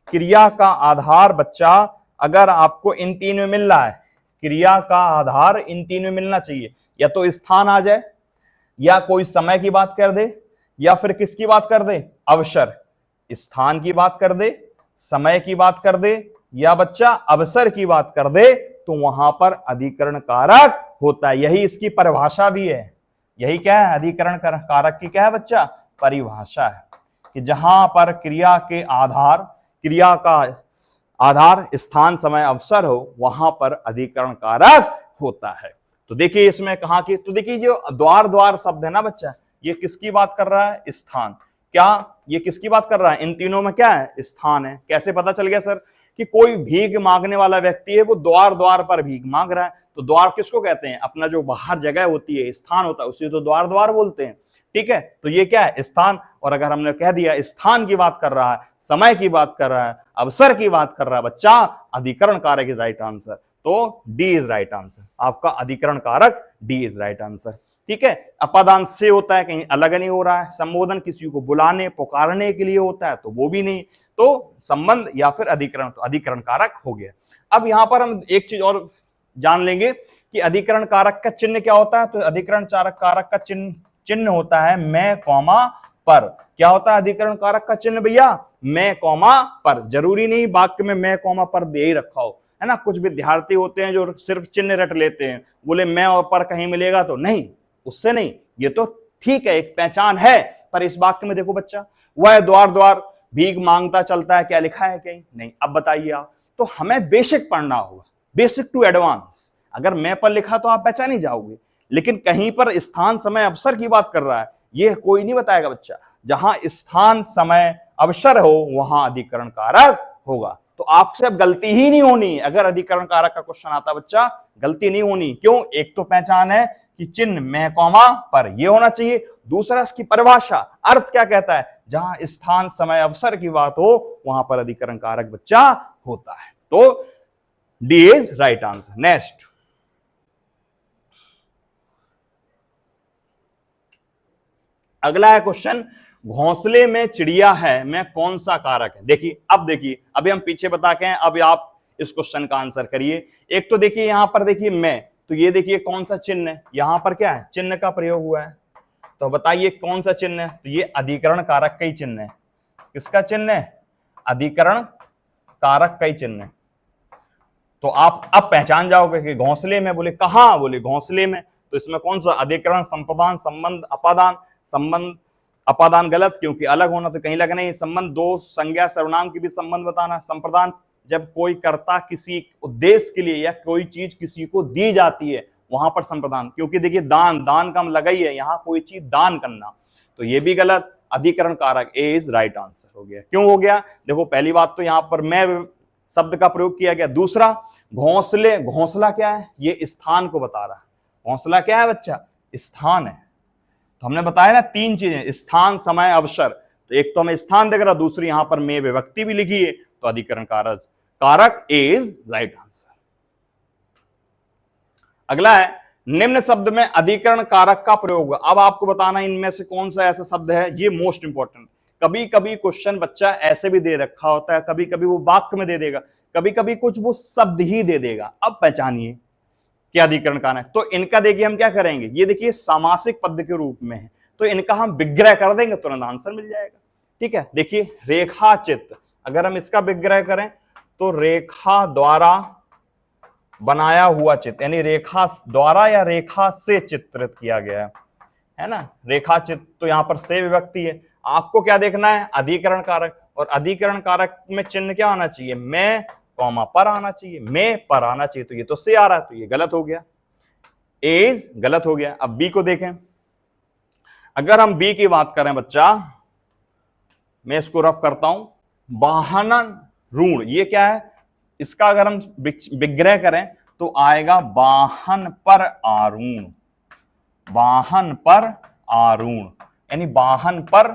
क्रिया का आधार बच्चा अगर आपको इन तीन में मिल रहा है, क्रिया का आधार इन तीन में मिलना चाहिए। या तो स्थान आ जाए, या कोई समय की बात कर दे, या फिर किसकी बात कर दे? अवसर। स्थान की बात कर दे, समय की बात कर दे, या बच्चा अवसर की बात कर दे, तो वहां पर अधिकरण कारक होता है। यही इसकी परिभाषा भी है। यही क्या है? अधिकरण कारक की क्या है बच्चा? परिभाषा है कि जहां पर क्रिया के आधार, क्रिया का आधार स्थान समय अवसर हो, वहां पर अधिकरण कारक होता है। तो देखिए इसमें कहा कि, तो देखिए जो द्वार द्वार शब्द है ना बच्चा, ये किसकी बात कर रहा है? स्थान। क्या ये किसकी बात कर रहा है? इन तीनों में क्या है? स्थान है। कैसे पता चल गया सर? कि कोई भीख मांगने वाला व्यक्ति है, वो द्वार द्वार पर भीख मांग रहा है, तो द्वार किसको कहते हैं? अपना जो बाहर जगह होती है, स्थान होता है, उसी तो द्वार द्वार बोलते हैं। ठीक है, तो ये क्या है? स्थान। और अगर हमने कह दिया स्थान की बात कर रहा है, समय की बात कर रहा है, अवसर की बात कर रहा है बच्चा, अधिकरण कारक इज राइट आंसर। तो डी इज राइट आंसर। आपका अधिकरण कारक डी इज राइट आंसर। ठीक है, अपादान से होता है, कहीं अलग नहीं हो रहा है। संबोधन किसी को बुलाने पुकारने के लिए होता है, तो वो भी नहीं। तो संबंध या फिर अधिकरण, तो अधिकरण कारक हो गया। अब यहां पर हम एक चीज और जान लेंगे कि अधिकरण कारक का चिन्ह क्या होता है। तो अधिकरण कारक का चिन्ह होता है मैं कॉमा पर। क्या होता है अधिकरण कारक का चिन्ह भैया? मैं कॉमा पर। जरूरी नहीं वाक्य में मैं कॉमा पर दे ही रखा हो, है ना। कुछ विद्यार्थी होते हैं जो सिर्फ चिन्ह रट लेते हैं, बोले मैं और पर कहीं मिलेगा तो नहीं, उससे नहीं। ये तो ठीक है, एक पहचान है, पर इस वाक्य में देखो बच्चा, वह द्वार द्वार भीख मांगता चलता है, क्या लिखा है? कहीं नहीं। अब बताइए आप, तो हमें बेसिक पढ़ना होगा, बेसिक टू एडवांस। अगर मैं पर लिखा तो आप पहचान ही जाओगे, लेकिन कहीं पर स्थान समय अवसर की बात कर रहा है, ये कोई नहीं बताएगा बच्चा। जहां स्थान समय अवसर हो, वहां अधिकरण कारक होगा। तो आपसे अब गलती ही नहीं होनी। अगर अधिकरण कारक का क्वेश्चन आता बच्चा, गलती नहीं होनी। क्यों? एक तो पहचान है कि चिन्ह में कॉमा पर ये होना चाहिए। दूसरा इसकी परिभाषा, अर्थ क्या कहता है? जहां स्थान समय अवसर की बात हो, वहां पर अधिकरण कारक बच्चा होता है। तो D is right answer. Next, अगला है क्वेश्चन, घोंसले में चिड़िया है में कौन सा कारक है? देखिए अब देखिए, अभी हम पीछे बता के हैं, अब आप इस क्वेश्चन का आंसर करिए। एक तो देखिए यहां पर देखिए मैं, तो ये देखिए कौन सा चिन्ह है? यहां पर क्या है? चिन्ह का प्रयोग हुआ है। तो बताइए कौन सा चिन्ह है? तो ये अधिकरण कारक का ही चिन्ह है। किसका चिन्ह है? अधिकरण कारक का ही चिन्ह है। तो आप अब पहचान जाओगे कि घोंसले में, बोले कहां? बोले घोंसले में। तो इसमें कौन सा? अधिकरण, संप्रदान, संबंध, अपादान। संबंध अपादान गलत, क्योंकि अलग होना, तो कहीं लगा नहीं। संबंध दो संज्ञा सर्वनाम की भी संबंध बताना। संप्रदान जब कोई कर्ता किसी उद्देश्य के लिए या कोई चीज किसी को दी जाती है, वहां पर संप्रदान। क्योंकि देखिए दान, दान का हम लगा ही है, यहां कोई चीज दान करना, तो ये भी गलत। अधिकरण कारक ए इज राइट आंसर हो गया। क्यों हो गया? देखो पहली बात तो यहां पर मैं शब्द का प्रयोग किया गया। दूसरा, घोंसले, घोंसला क्या है? ये स्थान को बता रहा है। घोंसला क्या है बच्चा? स्थान है। तो हमने बताया ना तीन चीजें, स्थान समय अवसर। तो एक तो हमें स्थान दिख रहा, दूसरी यहां पर में विभक्ति भी लिखी है, तो अधिकरण कारक ए इज राइट आंसर। अगला है, निम्न शब्द में अधिकरण कारक का प्रयोग। अब आपको बताना इनमें से कौन सा ऐसा शब्द है, ये मोस्ट इंपॉर्टेंट। कभी कभी क्वेश्चन बच्चा ऐसे भी दे रखा होता है, कभी कभी वो वाक्य में दे देगा, कभी कभी कुछ वो शब्द ही दे देगा। अब पहचानिए क्या अधिकरण कारक। तो इनका देखिए हम क्या करेंगे, ये देखिए सामासिक पद के रूप में है, तो इनका हम विग्रह कर देंगे, तुरंत आंसर मिल जाएगा। ठीक है, देखिए रेखा चित्र, अगर हम इसका विग्रह करें तो रेखा द्वारा बनाया हुआ चित्र, यानी रेखा द्वारा या रेखा से चित्रित किया गया है ना। रेखा चित्र, तो यहां पर से विभक्ति है। आपको क्या देखना है? अधिकरण कारक। और अधिकरण कारक में चिन्ह क्या आना चाहिए? मैं कॉमा पर आना चाहिए, में पर आना चाहिए। तो ये तो से आ रहा है, तो ये गलत हो गया, एज गलत हो गया। अब बी को देखें, अगर हम बी की बात करें बच्चा, मैं इसको रफ करता हूं, वाहनन ऋण, ये क्या है, इसका अगर हम विग्रह करें तो आएगा वाहन पर आरूढ़, वाहन पर आरूढ़, यानी वाहन पर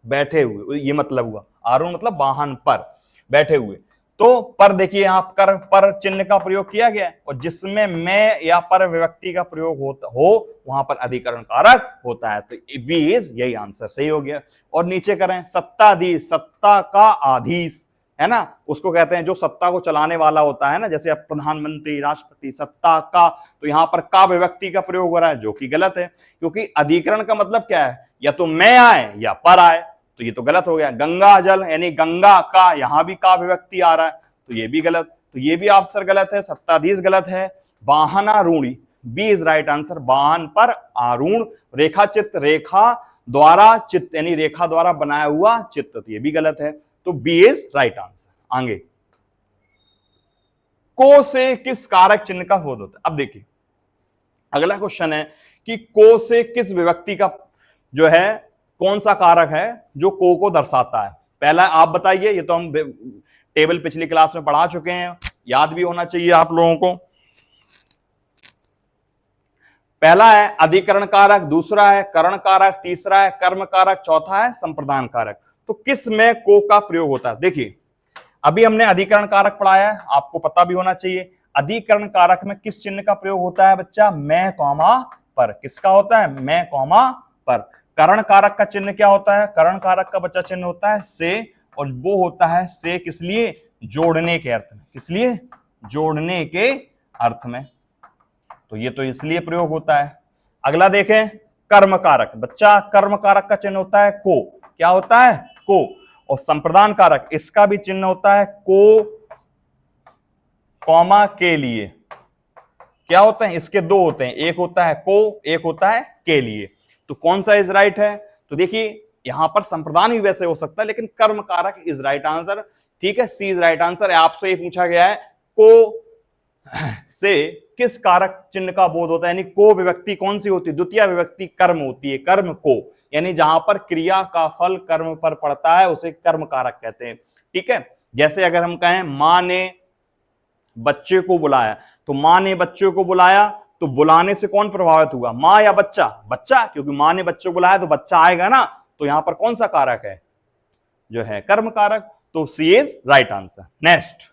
बैठे हुए, ये मतलब हुआ। आरूढ़ मतलब वाहन पर बैठे हुए। तो पर देखिए यहां पर चिन्ह का प्रयोग किया गया है, और जिसमें मैं या पर विभक्ति का प्रयोग हो वहां पर अधिकरण कारक होता है। तो बी इज, यही आंसर सही हो गया। और नीचे करें सत्ताधीश, सत्ता का आधीश है ना, उसको कहते हैं जो सत्ता को चलाने वाला होता है ना, जैसे अब प्रधानमंत्री, राष्ट्रपति, सत्ता का, तो यहां पर का विभक्ति का प्रयोग हो रहा है, जो कि गलत है, क्योंकि अधिकरण का मतलब क्या है, या तो मैं आए या पर आए, तो ये तो गलत हो गया। गंगा जल यानी गंगा का, यहां भी का विभक्ति आ रहा है, तो ये भी गलत, तो ये भी आंसर गलत है। सत्ताधीश गलत है। वाहनारूढ़ी, बी इज राइट आंसर, वाहन पर आरूढ़, रेखा चित्र, रेखा द्वारा चित्र यानी रेखा द्वारा बनाया हुआ चित्र, तो ये भी गलत है। तो बी इज राइट आंसर। आगे, को से किस कारक चिन्ह का बोध होता है। अब देखिए अगला क्वेश्चन है कि को से किस विभक्ति का जो है कौन सा कारक है जो को दर्शाता है। पहला आप बताइए, ये तो हम टेबल पिछली क्लास में पढ़ा चुके हैं, याद भी होना चाहिए आप लोगों को। पहला है अधिकरण कारक, दूसरा है करण कारक, तीसरा है कर्म कारक, चौथा है संप्रदान कारक। तो किस में को का प्रयोग होता है। देखिए अभी हमने अधिकरण कारक पढ़ाया है, आपको पता भी होना चाहिए। अधिकरण कारक में किस चिन्ह का प्रयोग होता है बच्चा, मैं कॉमा पर। किसका होता है, मैं कॉमा पर। करण कारक का चिन्ह क्या होता है, करण कारक का बच्चा चिन्ह होता है से, और वो होता है से किस लिए, जोड़ने के अर्थ में। किस लिए, जोड़ने के अर्थ में, तो ये तो इसलिए प्रयोग होता है। अगला देखें कर्म कारक, बच्चा कर्म कारक का चिन्ह होता है को, क्या होता है को। और संप्रदान कारक, इसका भी चिन्ह होता है को कॉमा के लिए। क्या होते हैं, इसके दो होते हैं, एक होता है को, एक होता है के लिए। तो कौन सा इज राइट है, तो देखिए यहां पर संप्रदान भी वैसे हो सकता है, लेकिन कर्म कारक इज राइट आंसर। ठीक है, सी इज राइट आंसर। आपसे ये पूछा गया है को से किस कारक चिन्ह का बोध होता है, यानी को विभक्ति कौन सी होती है, द्वितीय विभक्ति कर्म होती है, कर्म को, यानी जहां पर क्रिया का फल कर्म पर पड़ता है उसे कर्म कारक कहते हैं। ठीक है, जैसे अगर हम कहें मां ने बच्चे को बुलाया, तो मां ने बच्चे को बुलाया, तो बुलाने से कौन प्रभावित हुआ, मां या बच्चा, बच्चा, क्योंकि मां ने बच्चे को बुलाया तो बच्चा आएगा ना। तो यहां पर कौन सा कारक है, जो है कर्म कारक। तो सी इज राइट आंसर। नेक्स्ट,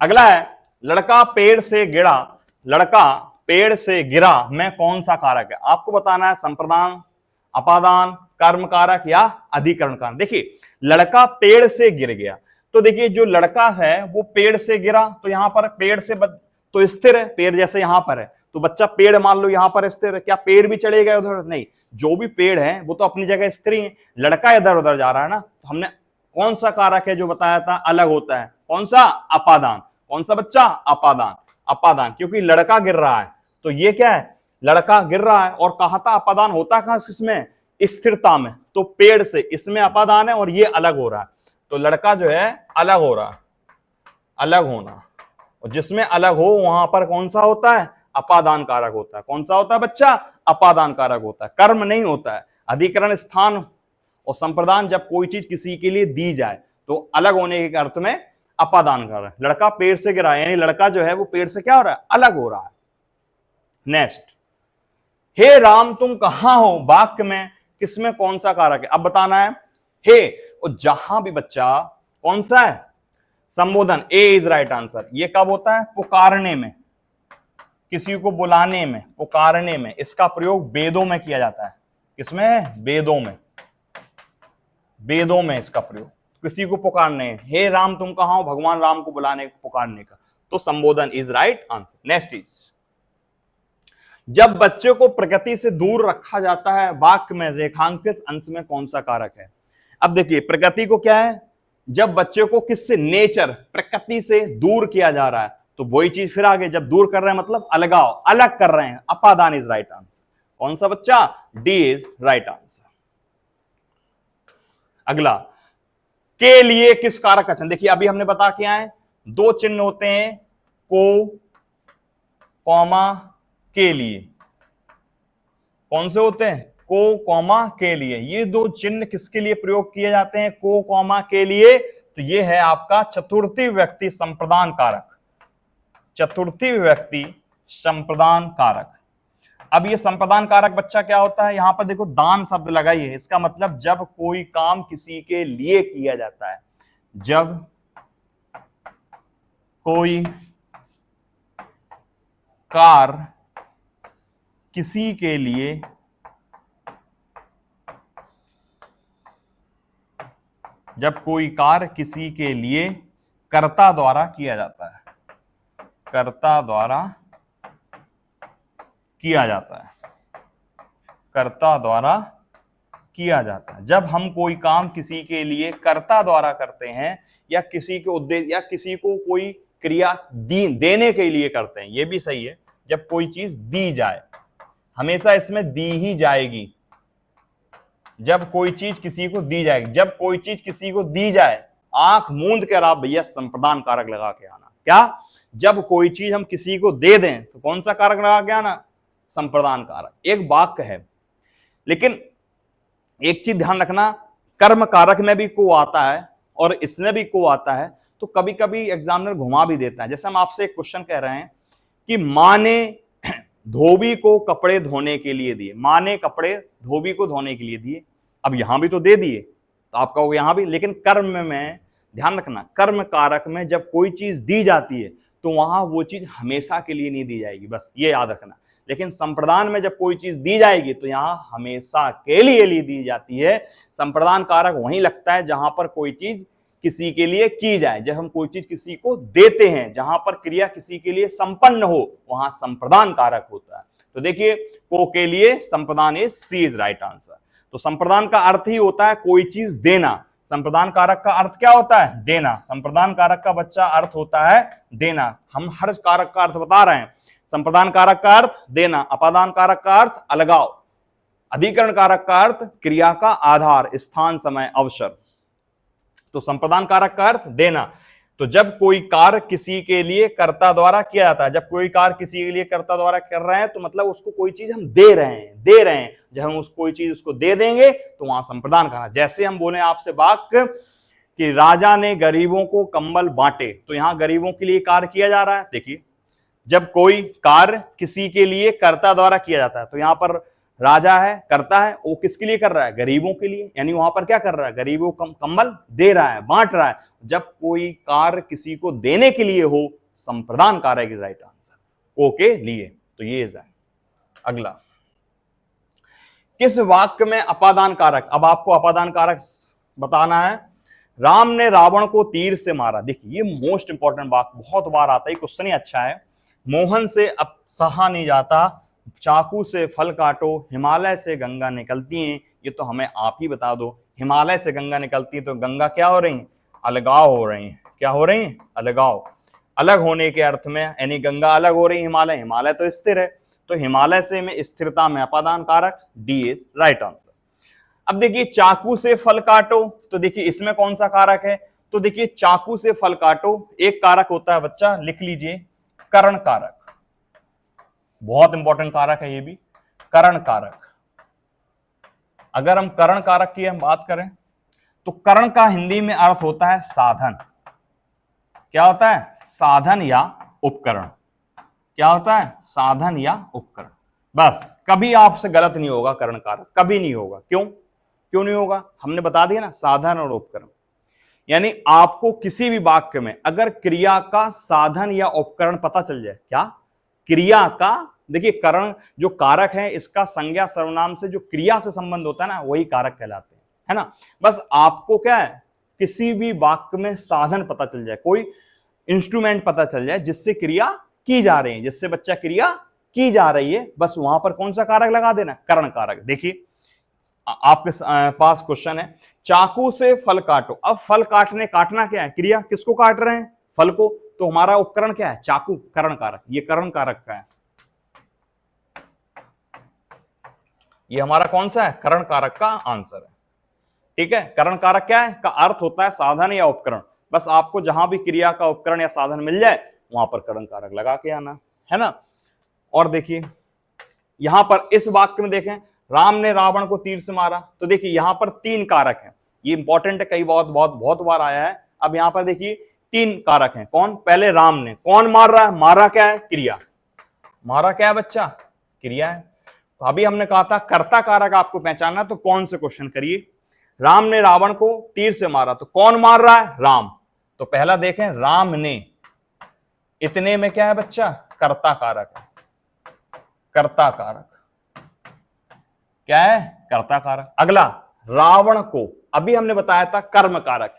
अगला है लड़का पेड़ से गिरा, लड़का पेड़ से गिरा में कौन सा कारक है। आपको बताना है संप्रदान, अपादान, कर्म कारक या अधिकरण कारक। देखिए लड़का पेड़ से गिर गया, तो देखिए जो लड़का है वो पेड़ से गिरा, तो यहां पर पेड़ से तो स्थिर है, पेड़ जैसे यहां पर है, तो बच्चा पेड़ मान लो यहां पर स्थिर है, क्या पेड़ भी चले गए उधर, नहीं, जो भी पेड़ है वो तो अपनी जगह स्थिर है। लड़का इधर उधर जा रहा है ना, तो हमने कौन सा कारक है जो बताया था अलग होता है, कौन सा, अपादान। कौन सा बच्चा, अपादान, अपादान, क्योंकि लड़का गिर रहा है, तो ये क्या है, लड़का गिर रहा है, और कहा था अपादान होता कहां किसमें, स्थिरता में, तो पेड़ से, इसमें अपादान है और ये अलग हो रहा है, तो लड़का जो है अलग हो रहा है, अलग होना, और जिसमें अलग हो वहां पर कौन सा होता है, अपादान कारक होता है। कौन सा होता है बच्चा, अपादान कारक होता है, कर्म नहीं होता है। अधिकरण स्थान और संप्रदान, जब कोई चीज किसी के लिए दी जाए तो अलग होने के अर्थ में अपादान कारक। लड़का पेड़ से गिरा, यानी लड़का जो है वो पेड़ से क्या हो रहा है, अलग हो रहा है। नेक्स्ट, हे राम तुम कहां हो, वाक्य में किसमें कौन सा कारक है, अब बताना है। हे, और जहां भी बच्चा कौन सा है, संबोधन, ए इज राइट आंसर। ये कब होता है, पुकारने में, किसी को बुलाने में, पुकारने में, इसका प्रयोग वेदों में किया जाता है। किसमें, वेदों में, वेदों में इसका प्रयोग, किसी को पुकारने, हे राम तुम कहां हो, भगवान राम को बुलाने, पुकारने का, तो संबोधन is right answer. Next is, जब बच्चे को प्रकृति से दूर रखा जाता है, वाक्य में रेखांकित अंश में कौन सा कारक है। अब देखिए प्रकृति को क्या है, जब बच्चे को किससे, नेचर, प्रकृति से दूर किया जा रहा है, तो वही चीज फिर आगे, जब दूर कर रहे हैं मतलब अलगाव, अलग कर रहे हैं, अपादान इज राइट आंसर। कौन सा बच्चा, डी इज राइट आंसर। अगला, के लिए किस कारक का चिन्ह, देखिए अभी हमने बता के आए दो चिन्ह होते हैं, को कॉमा के लिए। कौन से होते हैं, को कॉमा के लिए। ये दो चिन्ह किसके लिए प्रयोग किए जाते हैं? को कॉमा के लिए। तो ये है आपका चतुर्थी विभक्ति संप्रदान कारक, चतुर्थी विभक्ति संप्रदान कारक। अब ये संप्रदान कारक बच्चा क्या होता है? यहां पर देखो दान शब्द लगाइए, इसका मतलब जब कोई काम किसी के लिए किया जाता है, जब कोई कार्य किसी के लिए कर्ता द्वारा किया जाता है, कर्ता द्वारा किया जाता है, कर्ता द्वारा किया जाता है। जब हम कोई काम किसी के लिए कर्ता द्वारा करते हैं या किसी के उद्देश्य या किसी को कोई क्रिया देने के लिए करते हैं, ये भी सही है। जब कोई चीज दी जाए, हमेशा इसमें दी ही जाएगी। जब कोई चीज किसी को दी जाएगी, जब कोई चीज किसी को दी जाए, आंख मूंद कर आप भैया संप्रदान कारक लगा के आना। क्या? जब कोई चीज हम किसी को दे दें तो कौन सा कारक लगा के आना? संप्रदान कारक। एक वाक्य है, लेकिन एक चीज ध्यान रखना, कर्म कारक में भी को आता है और इसमें भी को आता है, तो कभी कभी एग्जामिनर घुमा भी देता है। जैसे हम आपसे एक क्वेश्चन कह रहे हैं कि माँ ने धोबी को कपड़े धोने के लिए दिए, माँ ने कपड़े धोबी को धोने के लिए दिए। अब यहां भी तो दे दिए, तो आप कहोगे यहां भी, लेकिन कर्म में ध्यान रखना, कर्म कारक में जब कोई चीज दी जाती है तो वहां वो चीज हमेशा के लिए नहीं दी जाएगी, बस ये याद रखना। लेकिन संप्रदान में जब कोई चीज दी जाएगी तो यहां हमेशा के लिए दी जाती है। संप्रदान कारक वहीं लगता है जहां पर कोई चीज किसी के लिए की जाए। जब हम कोई चीज किसी को देते हैं, जहां पर क्रिया किसी के लिए संपन्न हो, वहां संप्रदान कारक होता है। तो देखिए, को के लिए संप्रदान is C is right answer. तो संप्रदान का अर्थ ही होता है कोई चीज देना। संप्रदान कारक का अर्थ क्या होता है? देना। संप्रदान कारक का बच्चा अर्थ होता है देना। हम हर कारक का अर्थ बता रहे हैं। संप्रदान कारक का अर्थ देना, अपादान कारक का अर्थ अलगाव, अधिकरण कारक का अर्थ क्रिया का आधार, स्थान, समय, अवसर। तो संप्रदान कारक का अर्थ देना। तो जब कोई कार्य किसी के लिए कर्ता द्वारा किया जाता है, जब कोई कार्य किसी के लिए कर्ता द्वारा कर रहे हैं, तो मतलब उसको कोई चीज हम दे रहे हैं। जब हम कोई चीज उसको दे देंगे तो वहां संप्रदान करना। जैसे हम बोले आपसे वाक्य कि राजा ने गरीबों को कंबल बांटे, तो यहां गरीबों के लिए कार्य किया जा रहा है। देखिए, जब कोई कार्य किसी के लिए कर्ता द्वारा किया जाता है, तो यहां पर राजा है, करता है, वो किसके लिए कर रहा है? गरीबों के लिए। यानी वहां पर क्या कर रहा है? गरीबों को कंबल दे रहा है, बांट रहा है। जब कोई कार्य किसी को देने के लिए हो, संप्रदान कारक इज राइट आंसर, को के लिए। तो ये है। अगला, किस वाक्य में अपादान कारक? अब आपको अपादान कारक बताना है। राम ने रावण को तीर से मारा। देखिए, ये मोस्ट इंपॉर्टेंट वाक्य, बहुत बार आता है, क्वेश्चन ही अच्छा है। मोहन से अब सहा नहीं जाता, चाकू से फल काटो, हिमालय से गंगा निकलती हैं। ये तो हमें आप ही बता दो। हिमालय से गंगा निकलती है तो गंगा क्या हो रही है? अलगाव हो रही है। क्या हो रही है? अलगाव। अलग होने के अर्थ में, यानी गंगा अलग हो रही है हिमालय, हिमालय तो स्थिर है, तो हिमालय से में स्थिरता में अपादान कारक, डी इज राइट आंसर। अब देखिए, चाकू से फल काटो, तो देखिए इसमें कौन सा कारक है? तो देखिए, चाकू से फल काटो, एक कारक होता है बच्चा, लिख लीजिए, करण कारक। बहुत इंपॉर्टेंट कारक है ये भी, करण कारक। अगर हम करण कारक की हम बात करें तो करण का हिंदी में अर्थ होता है साधन। क्या होता है? साधन या उपकरण। क्या होता है? साधन या उपकरण। बस, कभी आपसे गलत नहीं होगा करण कारक, कभी नहीं होगा। क्यों नहीं होगा? हमने बता दिया ना, साधन और उपकरण। यानी आपको किसी भी वाक्य में अगर क्रिया का साधन या उपकरण पता चल जाए, क्या? क्रिया का, देखिए करण जो कारक है, इसका संज्ञा सर्वनाम से जो क्रिया से संबंध होता है ना, वही कारक कहलाते हैं, है ना। बस आपको क्या है, किसी भी वाक्य में साधन पता चल जाए, कोई इंस्ट्रूमेंट पता चल जाए जिससे क्रिया की जा रही है, जिससे बच्चा क्रिया की जा रही है, बस वहां पर कौन सा कारक लगा देना? करण कारक। देखिए, आपके पास क्वेश्चन है, चाकू से फल काटो। अब फल काटना क्या है? क्रिया। किसको काट रहे हैं? फल को। तो हमारा उपकरण क्या है? चाकू, करण कारक। ये करण कारक का है, ये हमारा कौन सा है? करण कारक का आंसर है। ठीक है, करण कारक क्या है? का अर्थ होता है साधन या उपकरण। बस आपको जहां भी क्रिया का उपकरण या साधन मिल जाए वहां पर करण कारक लगा के आना, है ना। और देखिए, यहां पर इस वाक्य में देखें, राम ने रावण को तीर से मारा। तो देखिए यहां पर 3 कारक हैं, ये इंपॉर्टेंट है, कई बहुत बहुत बहुत बार आया है। अब यहां पर देखिए 3 कारक हैं। कौन? पहले राम ने। कौन मार रहा है? मारा क्या है? क्रिया। मारा क्या है बच्चा? क्रिया है। तो अभी हमने कहा था कर्ता कारक आपको पहचानना, तो कौन से क्वेश्चन करिए। राम ने रावण को तीर से मारा, तो कौन मार रहा है? राम। तो पहला देखें, राम ने, इतने में क्या है बच्चा? कर्ता कारक है। कर्ता कारक क्या है? कर्ता कारक। अगला, रावण को, अभी हमने बताया था कर्म कारक।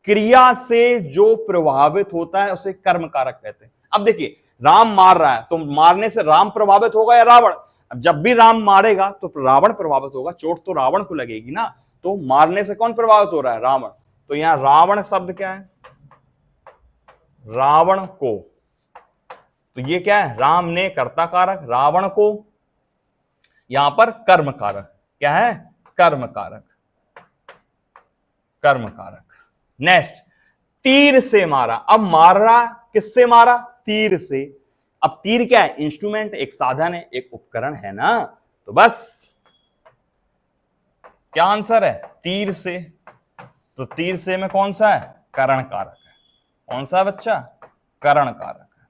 क्रिया से जो प्रभावित होता है उसे कर्म कारक कहते हैं। अब देखिए राम मार रहा है, तो मारने से राम प्रभावित होगा या रावण? अब जब भी राम मारेगा तो रावण प्रभावित होगा, चोट तो रावण को लगेगी ना। तो मारने से कौन प्रभावित हो रहा है? रावण। तो यहां रावण शब्द क्या है? रावण को। तो ये क्या है? राम ने कर्ता कारक, रावण को यहां पर कर्म कारक। क्या है? कर्म कारक। कर्म कारक। नेक्स्ट, तीर से मारा। अब मार रहा किससे? मारा तीर से। अब तीर क्या है? इंस्ट्रूमेंट, एक साधन है, एक उपकरण है ना। तो बस क्या आंसर है? तीर से। तो तीर से में कौन सा है? करण कारक है। कौन सा है बच्चा? करण कारक है।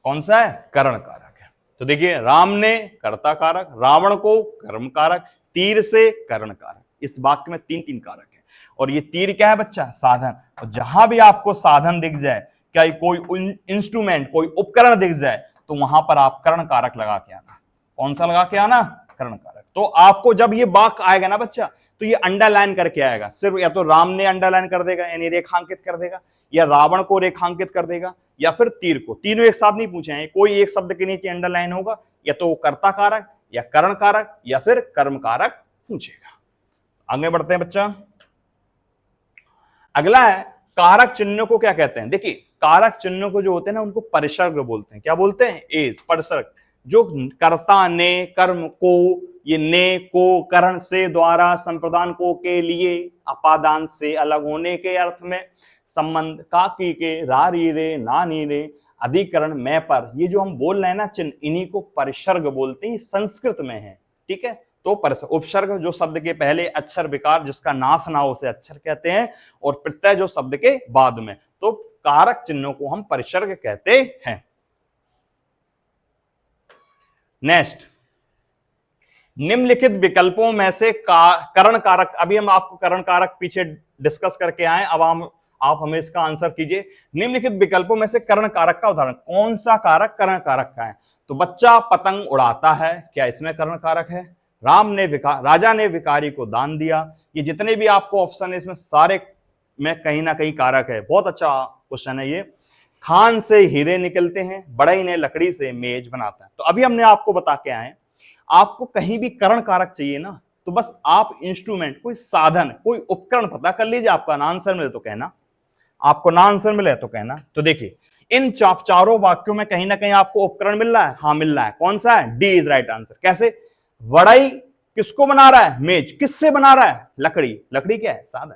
कौन सा है? करण कारक है। तो देखिए राम ने कर्ता कारक, रावण को कर्म कारक, तीर से करण कारक। इस वाक्य में 3 कारक है। और ये तीर क्या है बच्चा? साधन। और जहां भी आपको साधन दिख जाए, क्या कोई इंस्ट्रूमेंट, कोई उपकरण दिख जाए, तो वहां पर आप करण कारक लगा के आना। कौन सा लगा के आना? करण कारक। तो आपको जब ये वाक्य आएगा ना बच्चा, तो ये अंडरलाइन करके आएगा। सिर्फ या तो राम ने अंडरलाइन कर देगा, यानी रेखांकित कर देगा, या रावण को रेखांकित कर देगा, या फिर तीर को। तीनों एक साथ नहीं पूछे हैं, कोई एक शब्द के नीचे अंडरलाइन होगा, या तो कर्ता कारक, या करण कारक, या फिर कर्म कारक पूछेगा। आगे बढ़ते हैं बच्चा। अगला है, कारक चिन्हों को क्या कहते हैं? देखिए कारक चिन्हों को जो होते हैं ना, उनको परिसर्ग बोलते हैं। क्या बोलते हैं? एज, परिसर्ग। जो कर्ता ने, कर्म को, ये ने को, करण से, द्वारा, संप्रदान को, के लिए, अपादान से अलग होने के अर्थ में, संबंध, का, की के, रा, री, रे, ना, नी, रे, अधिकरण, मैं, पर, ये जो हम बोल रहे हैं ना चिन्ह, इन्हीं को परिसर्ग बोलते हैं। संस्कृत में है, ठीक है। तो उपसर्ग जो शब्द के पहले अक्षर विकार जिसका नाश ना हो उसे अक्षर कहते हैं, और प्रत्यय जो शब्द के बाद में। तो कारक चिन्हों को हम परिसर्ग कहते हैं। नेक्स्ट, निम्नलिखित विकल्पों में से करण कारक, अभी हम आपको करण कारक पीछे डिस्कस करके आए, अब आप हमें इसका आंसर कीजिए। निम्नलिखित विकल्पों में से करण कारक का उदाहरण, कौन सा कारक करण कारक का है? तो बच्चा पतंग उड़ाता है, क्या इसमें करण कारक है? राजा ने भिखारी को दान दिया। ये जितने भी आपको ऑप्शन है इसमें सारे में कहीं ना कहीं कारक है। बहुत अच्छा क्वेश्चन है ये। खान से हीरे निकलते हैं, बढ़ई ने लकड़ी से मेज बनाता है। तो अभी हमने आपको बता के आए, आपको कहीं भी करण कारक चाहिए ना, तो बस आप इंस्ट्रूमेंट, कोई साधन, कोई उपकरण पता कर लीजिए। आपका ना आंसर मिले तो कहना, आपको ना आंसर मिले तो कहना। तो देखिए इन चारों वाक्यों में कहीं ना कहीं आपको उपकरण मिल रहा है। हाँ मिल रहा है। कौन सा है? D is right answer. कैसे? बढ़ई किसको बना रहा है? मेज। किससे बना रहा है? लकड़ी। लकड़ी क्या है? साधन।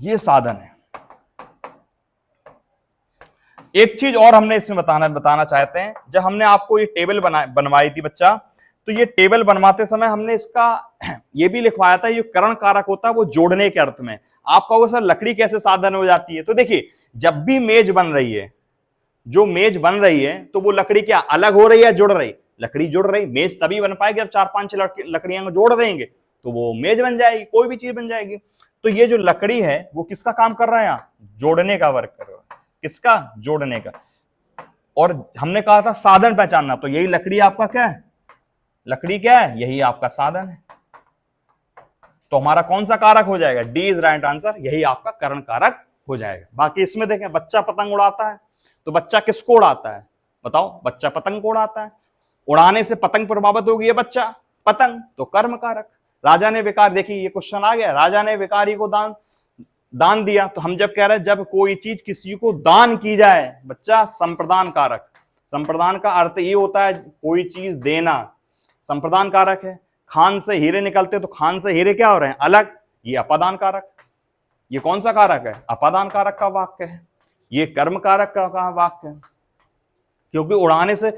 ये साधन है। एक चीज और हमने इसमें बताना चाहते हैं, जब हमने आपको ये टेबल बनवाई थी बच्चा, तो ये टेबल बनवाते समय हमने इसका ये भी लिखवाया था, ये करण कारक होता है वो जोड़ने के अर्थ में। आप कहोगे सर लकड़ी कैसे साधन हो जाती है? तो देखिए जब भी मेज बन रही है, जो मेज बन रही है, तो वो लकड़ी क्या अलग हो रही है? जुड़ रही। लकड़ी जुड़ रही। मेज तभी बन पाएगी जब 4-5 लकड़ियां जोड़ देंगे तो वो मेज बन जाएगी, कोई भी चीज बन जाएगी। तो ये जो लकड़ी है वो किसका काम कर रहा है? यहाँ जोड़ने का वर्क कर रहा है। किसका? जोड़ने का। और हमने कहा था साधन पहचानना, तो यही लकड़ी आपका क्या है? लकड़ी क्या है? यही आपका साधन है। तो हमारा कौन सा कारक हो जाएगा? D is right answer. यही आपका करण कारक हो जाएगा। बाकी इसमें देखें, बच्चा पतंग उड़ाता है, तो बच्चा किसको उड़ाता है? बताओ। बच्चा पतंग को उड़ाता है। उड़ाने से पतंग प्रभावित होगी, बच्चा पतंग, तो कर्म कारक। राजा ने विकार, देखिए ये क्वेश्चन आ गया, राजा ने विकारी को दान दिया। तो हम जब कह रहे हैं जब कोई चीज किसी को दान की जाए, बच्चा संप्रदान कारक। संप्रदान का अर्थ ये होता है कोई चीज देना, संप्रदान कारक है। खान से हीरे निकलते, तो खान से हीरे क्या हो रहे हैं? अलग। ये अपादान कारक। ये कौन सा कारक है? अपादान कारक का वाक्य है। ये कर्म कारक का वाक्य है, क्योंकि उड़ाने से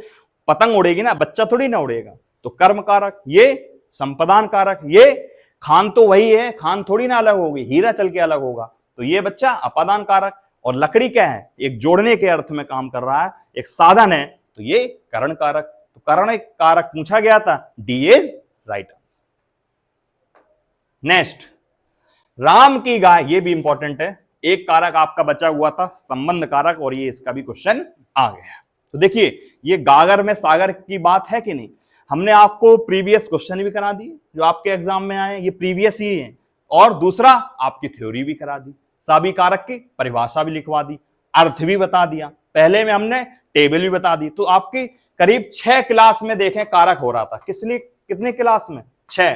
पतंग उड़ेगी ना, बच्चा थोड़ी ना उड़ेगा। तो कर्म कारक, ये संपदान कारक, ये खान तो वही है, खान थोड़ी ना अलग होगी, हीरा चल के अलग होगा। तो ये बच्चा अपादान कारक। और लकड़ी क्या है, एक जोड़ने के अर्थ में काम कर रहा है, एक साधन है, तो ये करण कारक। तो करण कारक पूछा गया था, D is right answer. Next, Ram की गाय, ये भी इंपॉर्टेंट है। एक कारक आपका बचा हुआ था संबंध कारक, और ये इसका भी क्वेश्चन आ गया। तो देखिए, ये गागर में सागर की बात है कि नहीं। हमने आपको प्रीवियस क्वेश्चन भी करा दिए जो आपके एग्जाम में आए, ये प्रीवियस ही है। और दूसरा, आपकी थ्योरी भी करा दी, सभी कारक की परिभाषा भी लिखवा दी, अर्थ भी बता दिया, पहले में हमने टेबल भी बता दी। तो आपकी करीब 6 क्लास में देखें कारक हो रहा था। कितने क्लास में? 6।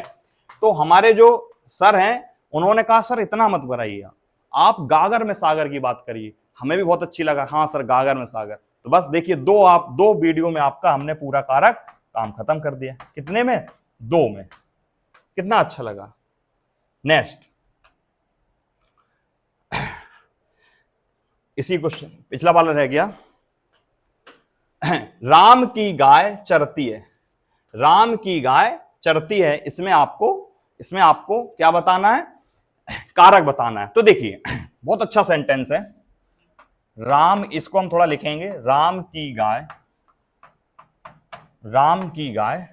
तो हमारे जो सर हैं उन्होंने कहा सर इतना मत कराइए, आप गागर में सागर की बात करिए। हमें भी बहुत अच्छी लगा, हाँ सर गागर में सागर। तो बस देखिए, दो वीडियो में आपका हमने पूरा कारक काम खत्म कर दिया। कितने में? 2 में। कितना अच्छा लगा। नेक्स्ट, इसी क्वेश्चन, पिछला वाला रह गया। राम की गाय चरती है, राम की गाय चरती है, इसमें आपको क्या बताना है? कारक बताना है। तो देखिए, बहुत अच्छा सेंटेंस है। राम, इसको हम थोड़ा लिखेंगे, राम की गाय,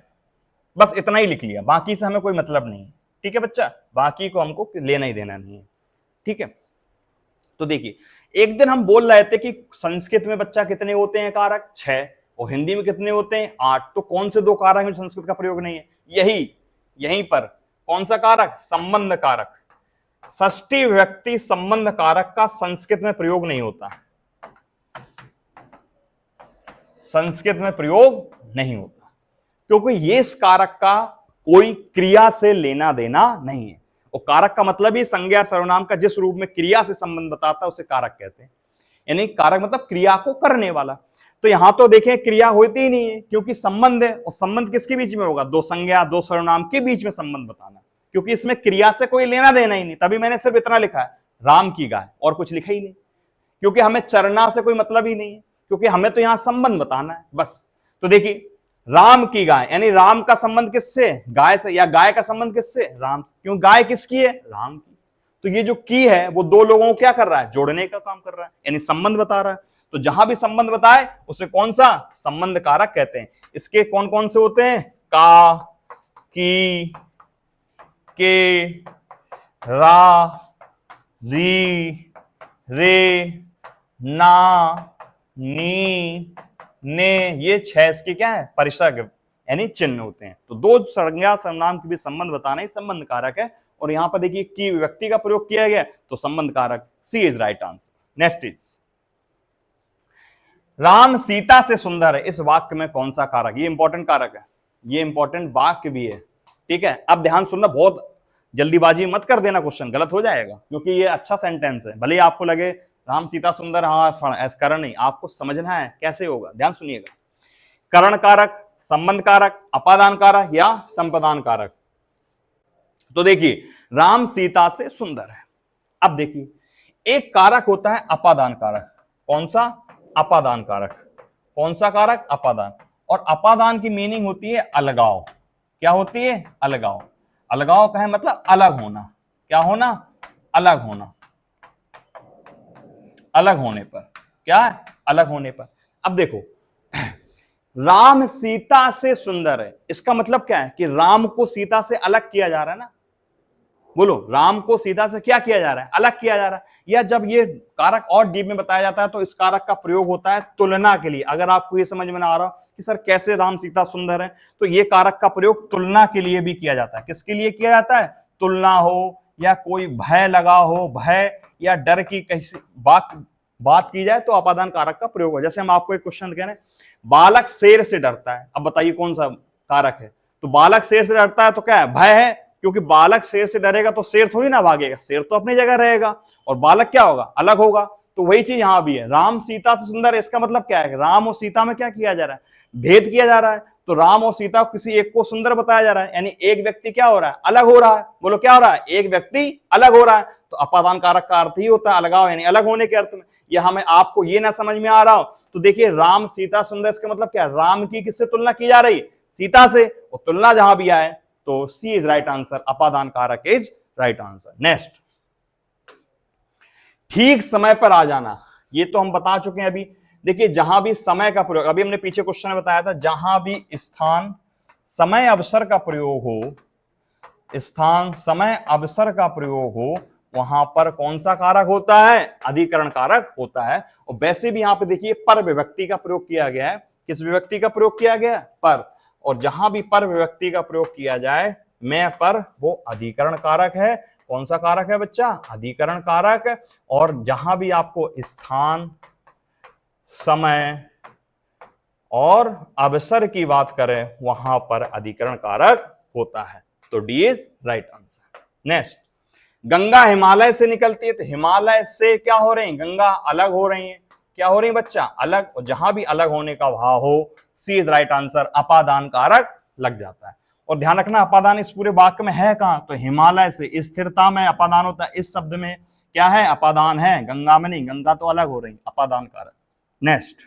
बस इतना ही लिख लिया, बाकी से हमें कोई मतलब नहीं है। ठीक है बच्चा, बाकी को हमको लेना ही देना नहीं है। ठीक है, तो देखिए, एक दिन हम बोल रहे थे कि संस्कृत में बच्चा कितने होते हैं कारक? 6, और हिंदी में कितने होते हैं? 8। तो कौन से 2 कारक हैं संस्कृत का प्रयोग नहीं है? यहीं पर कौन सा कारक? संबंध कारक। षष्ठी विभक्ति संबंध कारक का संस्कृत में प्रयोग नहीं होता, संस्कृत में प्रयोग नहीं होता, क्योंकि ये इस कारक का कोई क्रिया से लेना देना नहीं है। और कारक का मतलब ही संज्ञा सर्वनाम का जिस रूप में क्रिया से संबंध बताता है उसे कारक कहते हैं। यानी कारक मतलब क्रिया को करने वाला। तो यहां तो देखें, क्रिया होती ही नहीं है, क्योंकि संबंध है, और संबंध किसके बीच में होगा? 2 संज्ञा 2 सर्वनाम के बीच में संबंध बताना, क्योंकि इसमें क्रिया से कोई लेना देना ही नहीं। तभी मैंने सिर्फ इतना लिखा है, राम की गाय, और कुछ लिखा ही नहीं, क्योंकि हमें चरना से कोई मतलब ही नहीं है, क्योंकि हमें तो यहां संबंध बताना है बस। तो देखिए, राम की गाय, यानी राम का संबंध किससे? गाय से। या गाय का संबंध किससे? राम। क्यों? गाय किसकी है? राम की। तो ये जो की है वो 2 लोगों को क्या कर रहा है? जोड़ने का काम कर रहा है, यानी संबंध बता रहा है। तो जहां भी संबंध बताए उसे कौन सा? संबंध कारक कहते हैं। इसके कौन कौन से होते हैं? का, की, के, रा, री, रे, ना, नी, ने, ये 6 इसके क्या है? परिसर्ग, यानी चिन्ह होते हैं। तो 2 संज्ञा सर्वनाम के भी संबंध बताना ही संबंध कारक है। और यहां पर देखिए, की विभक्ति का प्रयोग किया गया, तो संबंध कारक C is right answer. Next is, Ram Sita से सुंदर है, इस वाक्य में कौन सा कारक? ये इंपॉर्टेंट कारक है, ये इंपॉर्टेंट वाक्य भी है। ठीक है, अब ध्यान सुनना, बहुत जल्दीबाजी मत कर देना, क्वेश्चन गलत हो जाएगा, क्योंकि ये अच्छा सेंटेंस है। भले ही आपको लगे राम सीता सुंदर, हाँ ऐसा करण नहीं, आपको समझना है कैसे होगा। ध्यान सुनिएगा, करण कारक, संबंध कारक, अपादान कारक या संपदान कारक। तो देखिए, राम सीता से सुंदर है। अब देखिए, एक कारक होता है अपादान कारक। कौन सा? अपादान कारक। कौन सा कारक? अपादान। और अपादान की मीनिंग होती है अलगाव। क्या होती है? अलगाव। अलगाव का है मतलब अलग होना। क्या होना? अलग होना। अलग होने पर क्या है? अलग होने पर। अब देखो, राम सीता से सुंदर है, इसका मतलब क्या है? कि राम को सीता से अलग किया जा रहा है ना। बोलो, राम को सीता से क्या किया जा रहा है? अलग किया जा रहा है। या जब ये कारक और डीप में बताया जाता है तो इस कारक का प्रयोग होता है तुलना के लिए। अगर आपको ये समझ में ना आ रहा कि सर कैसे राम सीता सुंदर है, तो ये कारक का प्रयोग तुलना के लिए भी किया जाता है। किसके लिए किया जाता है? तुलना हो, या कोई भय लगा हो, भय या डर की कैसी बात की जाए तो अपादान कारक का प्रयोग हो। जैसे हम आपको एक क्वेश्चन कह रहे हैं, बालक शेर से डरता है। अब बताइए कौन सा कारक है? तो बालक शेर से डरता है तो क्या है? भय है, क्योंकि बालक शेर से डरेगा तो शेर थोड़ी ना भागेगा, शेर तो अपनी जगह रहेगा, और बालक क्या होगा? अलग होगा। तो वही चीज यहां भी है, राम सीता से सुंदर है, इसका मतलब क्या है? राम और सीता में क्या किया जा रहा है? भेद किया जा रहा है। तो राम और सीता किसी एक को सुंदर बताया जा रहा है, यानी एक व्यक्ति क्या हो रहा है, अलग हो रहा है। बोलो क्या हो रहा है, एक व्यक्ति अलग हो रहा है। तो अपादान कारक का अर्थ ही होता है अलगाव, यानी अलग होने के अर्थ में। यह हमें आपको ये ना समझ में आ रहा हो तो देखिए राम सीता सुंदर, इसका मतलब क्या, राम की किससे तुलना की जा रही, सीता से, और तुलना जहां भी आए तो सी इज राइट आंसर, अपादान कारक इज राइट आंसर। नेक्स्ट, ठीक समय पर आ जाना, ये तो हम बता चुके हैं अभी। देखिए जहां भी समय का प्रयोग, अभी हमने पीछे क्वेश्चन में बताया था, जहां भी स्थान समय अवसर का प्रयोग हो, स्थान समय अवसर का प्रयोग हो, वहां पर कौन सा कारक होता है, अधिकरण कारक होता है। और वैसे भी यहां पे देखिए पर विभक्ति का प्रयोग किया गया है। किस विभक्ति का प्रयोग किया गया है, पर। और जहां भी पर विभक्ति का प्रयोग किया जाए मैं पर, वो अधिकरण कारक है। कौन सा कारक है बच्चा, अधिकरण कारक। और जहां भी आपको स्थान समय और अवसर की बात करें वहां पर अधिकरण कारक होता है। तो D is right answer. Next, Ganga Himalaya से निकलती है, तो हिमालय से क्या हो रही है, गंगा अलग हो रही है। क्या हो रही है बच्चा, अलग। और जहां भी अलग होने का भाव हो, सी इज राइट आंसर, अपादान कारक लग जाता है। और ध्यान रखना अपादान इस पूरे वाक्य में है कहां, तो हिमालय से, स्थिरता में अपादान होता है। इस शब्द में क्या है, अपादान है, गंगा में नहीं, गंगा तो अलग हो रही, अपादान कारक। नेक्स्ट,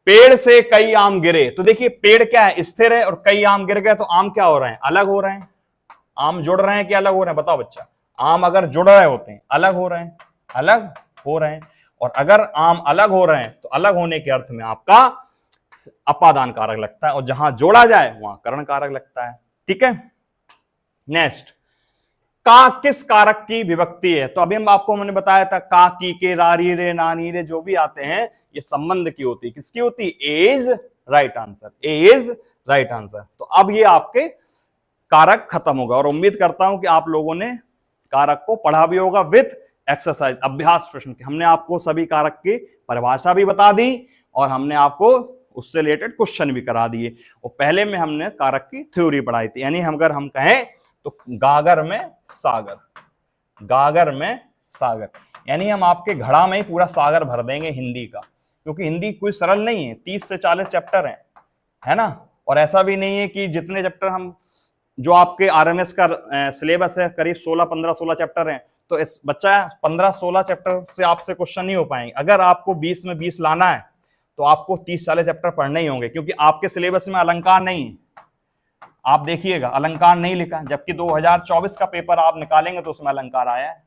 पेड़ से कई आम गिरे, तो देखिए पेड़ क्या है, स्थिर है, और कई आम गिर गए, तो आम क्या हो रहे हैं, अलग हो रहे हैं। आम जुड़ रहे हैं कि अलग हो रहे हैं, बताओ बच्चा। आम अगर जुड़ रहे होते हैं अलग हो रहे हैं, अलग हो रहे हैं। और अगर आम अलग हो रहे हैं तो अलग होने के अर्थ में आपका अपादान कारक लगता है, और जहां जोड़ा जाए वहां करण कारक लगता है। ठीक है। नेक्स्ट, का किस कारक की विभक्ति है, तो अभी हम आपको मैंने बताया था का, की, के, रारी, रे, नानी, रे जो भी आते हैं ये संबंध की होती है। किसकी होती है, A is right answer, A is right answer. तो अब ये आपके कारक खत्म होगा, और उम्मीद करता हूं कि आप लोगों ने कारक को पढ़ा भी होगा विथ एक्सरसाइज, अभ्यास प्रश्न के। हमने आपको सभी कारक की परिभाषा भी बता दी, और हमने आपको उससे रिलेटेड क्वेश्चन भी करा दिए। और पहले में हमने कारक की थ्योरी पढ़ाई थी, यानी अगर हम कहें तो गागर में सागर, गागर में सागर, यानी हम आपके घड़ा में ही पूरा सागर भर देंगे हिंदी का, क्योंकि हिंदी कोई सरल नहीं है, 30 से 40 चैप्टर है ना। और ऐसा भी नहीं है कि जितने चैप्टर हम, जो आपके आरएमएस का सिलेबस है करीब 15-16 चैप्टर हैं, तो इस बच्चा 15-16 चैप्टर से आपसे क्वेश्चन नहीं हो पाएंगे। अगर आपको 20 में 20 लाना है तो आपको 30-40 चैप्टर पढ़ने ही होंगे, क्योंकि आपके सिलेबस में अलंकार नहीं है। आप देखिएगा अलंकार नहीं लिखा, जबकि 2024 का पेपर आप निकालेंगे तो उसमें अलंकार आया है।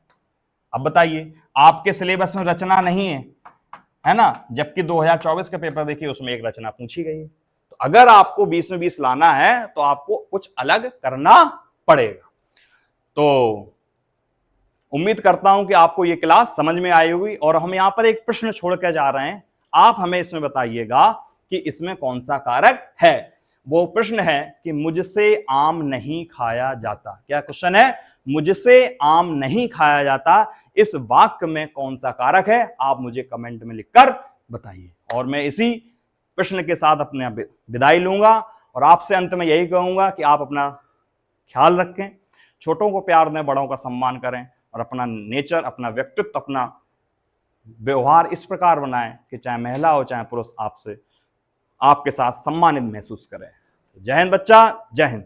अब बताइए, आपके सिलेबस में रचना नहीं है ना, जबकि 2024 का पेपर देखिए उसमें एक रचना पूछी गई है। तो अगर आपको 20 में 20 लाना है तो आपको कुछ अलग करना पड़ेगा। तो उम्मीद करता हूं कि आपको ये क्लास समझ में आई होगी। और हम यहां पर एक प्रश्न छोड़ के जा रहे हैं, आप हमें इसमें बताइएगा कि इसमें कौन सा कारक है। वो प्रश्न है कि मुझसे आम नहीं खाया जाता। क्या क्वेश्चन है, मुझसे आम नहीं खाया जाता, इस वाक्य में कौन सा कारक है, आप मुझे कमेंट में लिखकर बताइए। और मैं इसी प्रश्न के साथ अपने विदाई लूंगा, और आपसे अंत में यही कहूंगा कि आप अपना ख्याल रखें, छोटों को प्यार दें, बड़ों का सम्मान करें, और अपना नेचर, अपना व्यक्तित्व, अपना व्यवहार इस प्रकार बनाएं कि चाहे महिला हो चाहे पुरुष आपसे, आपके साथ सम्मानित महसूस करें। जय हिंद बच्चा, जय हिंद।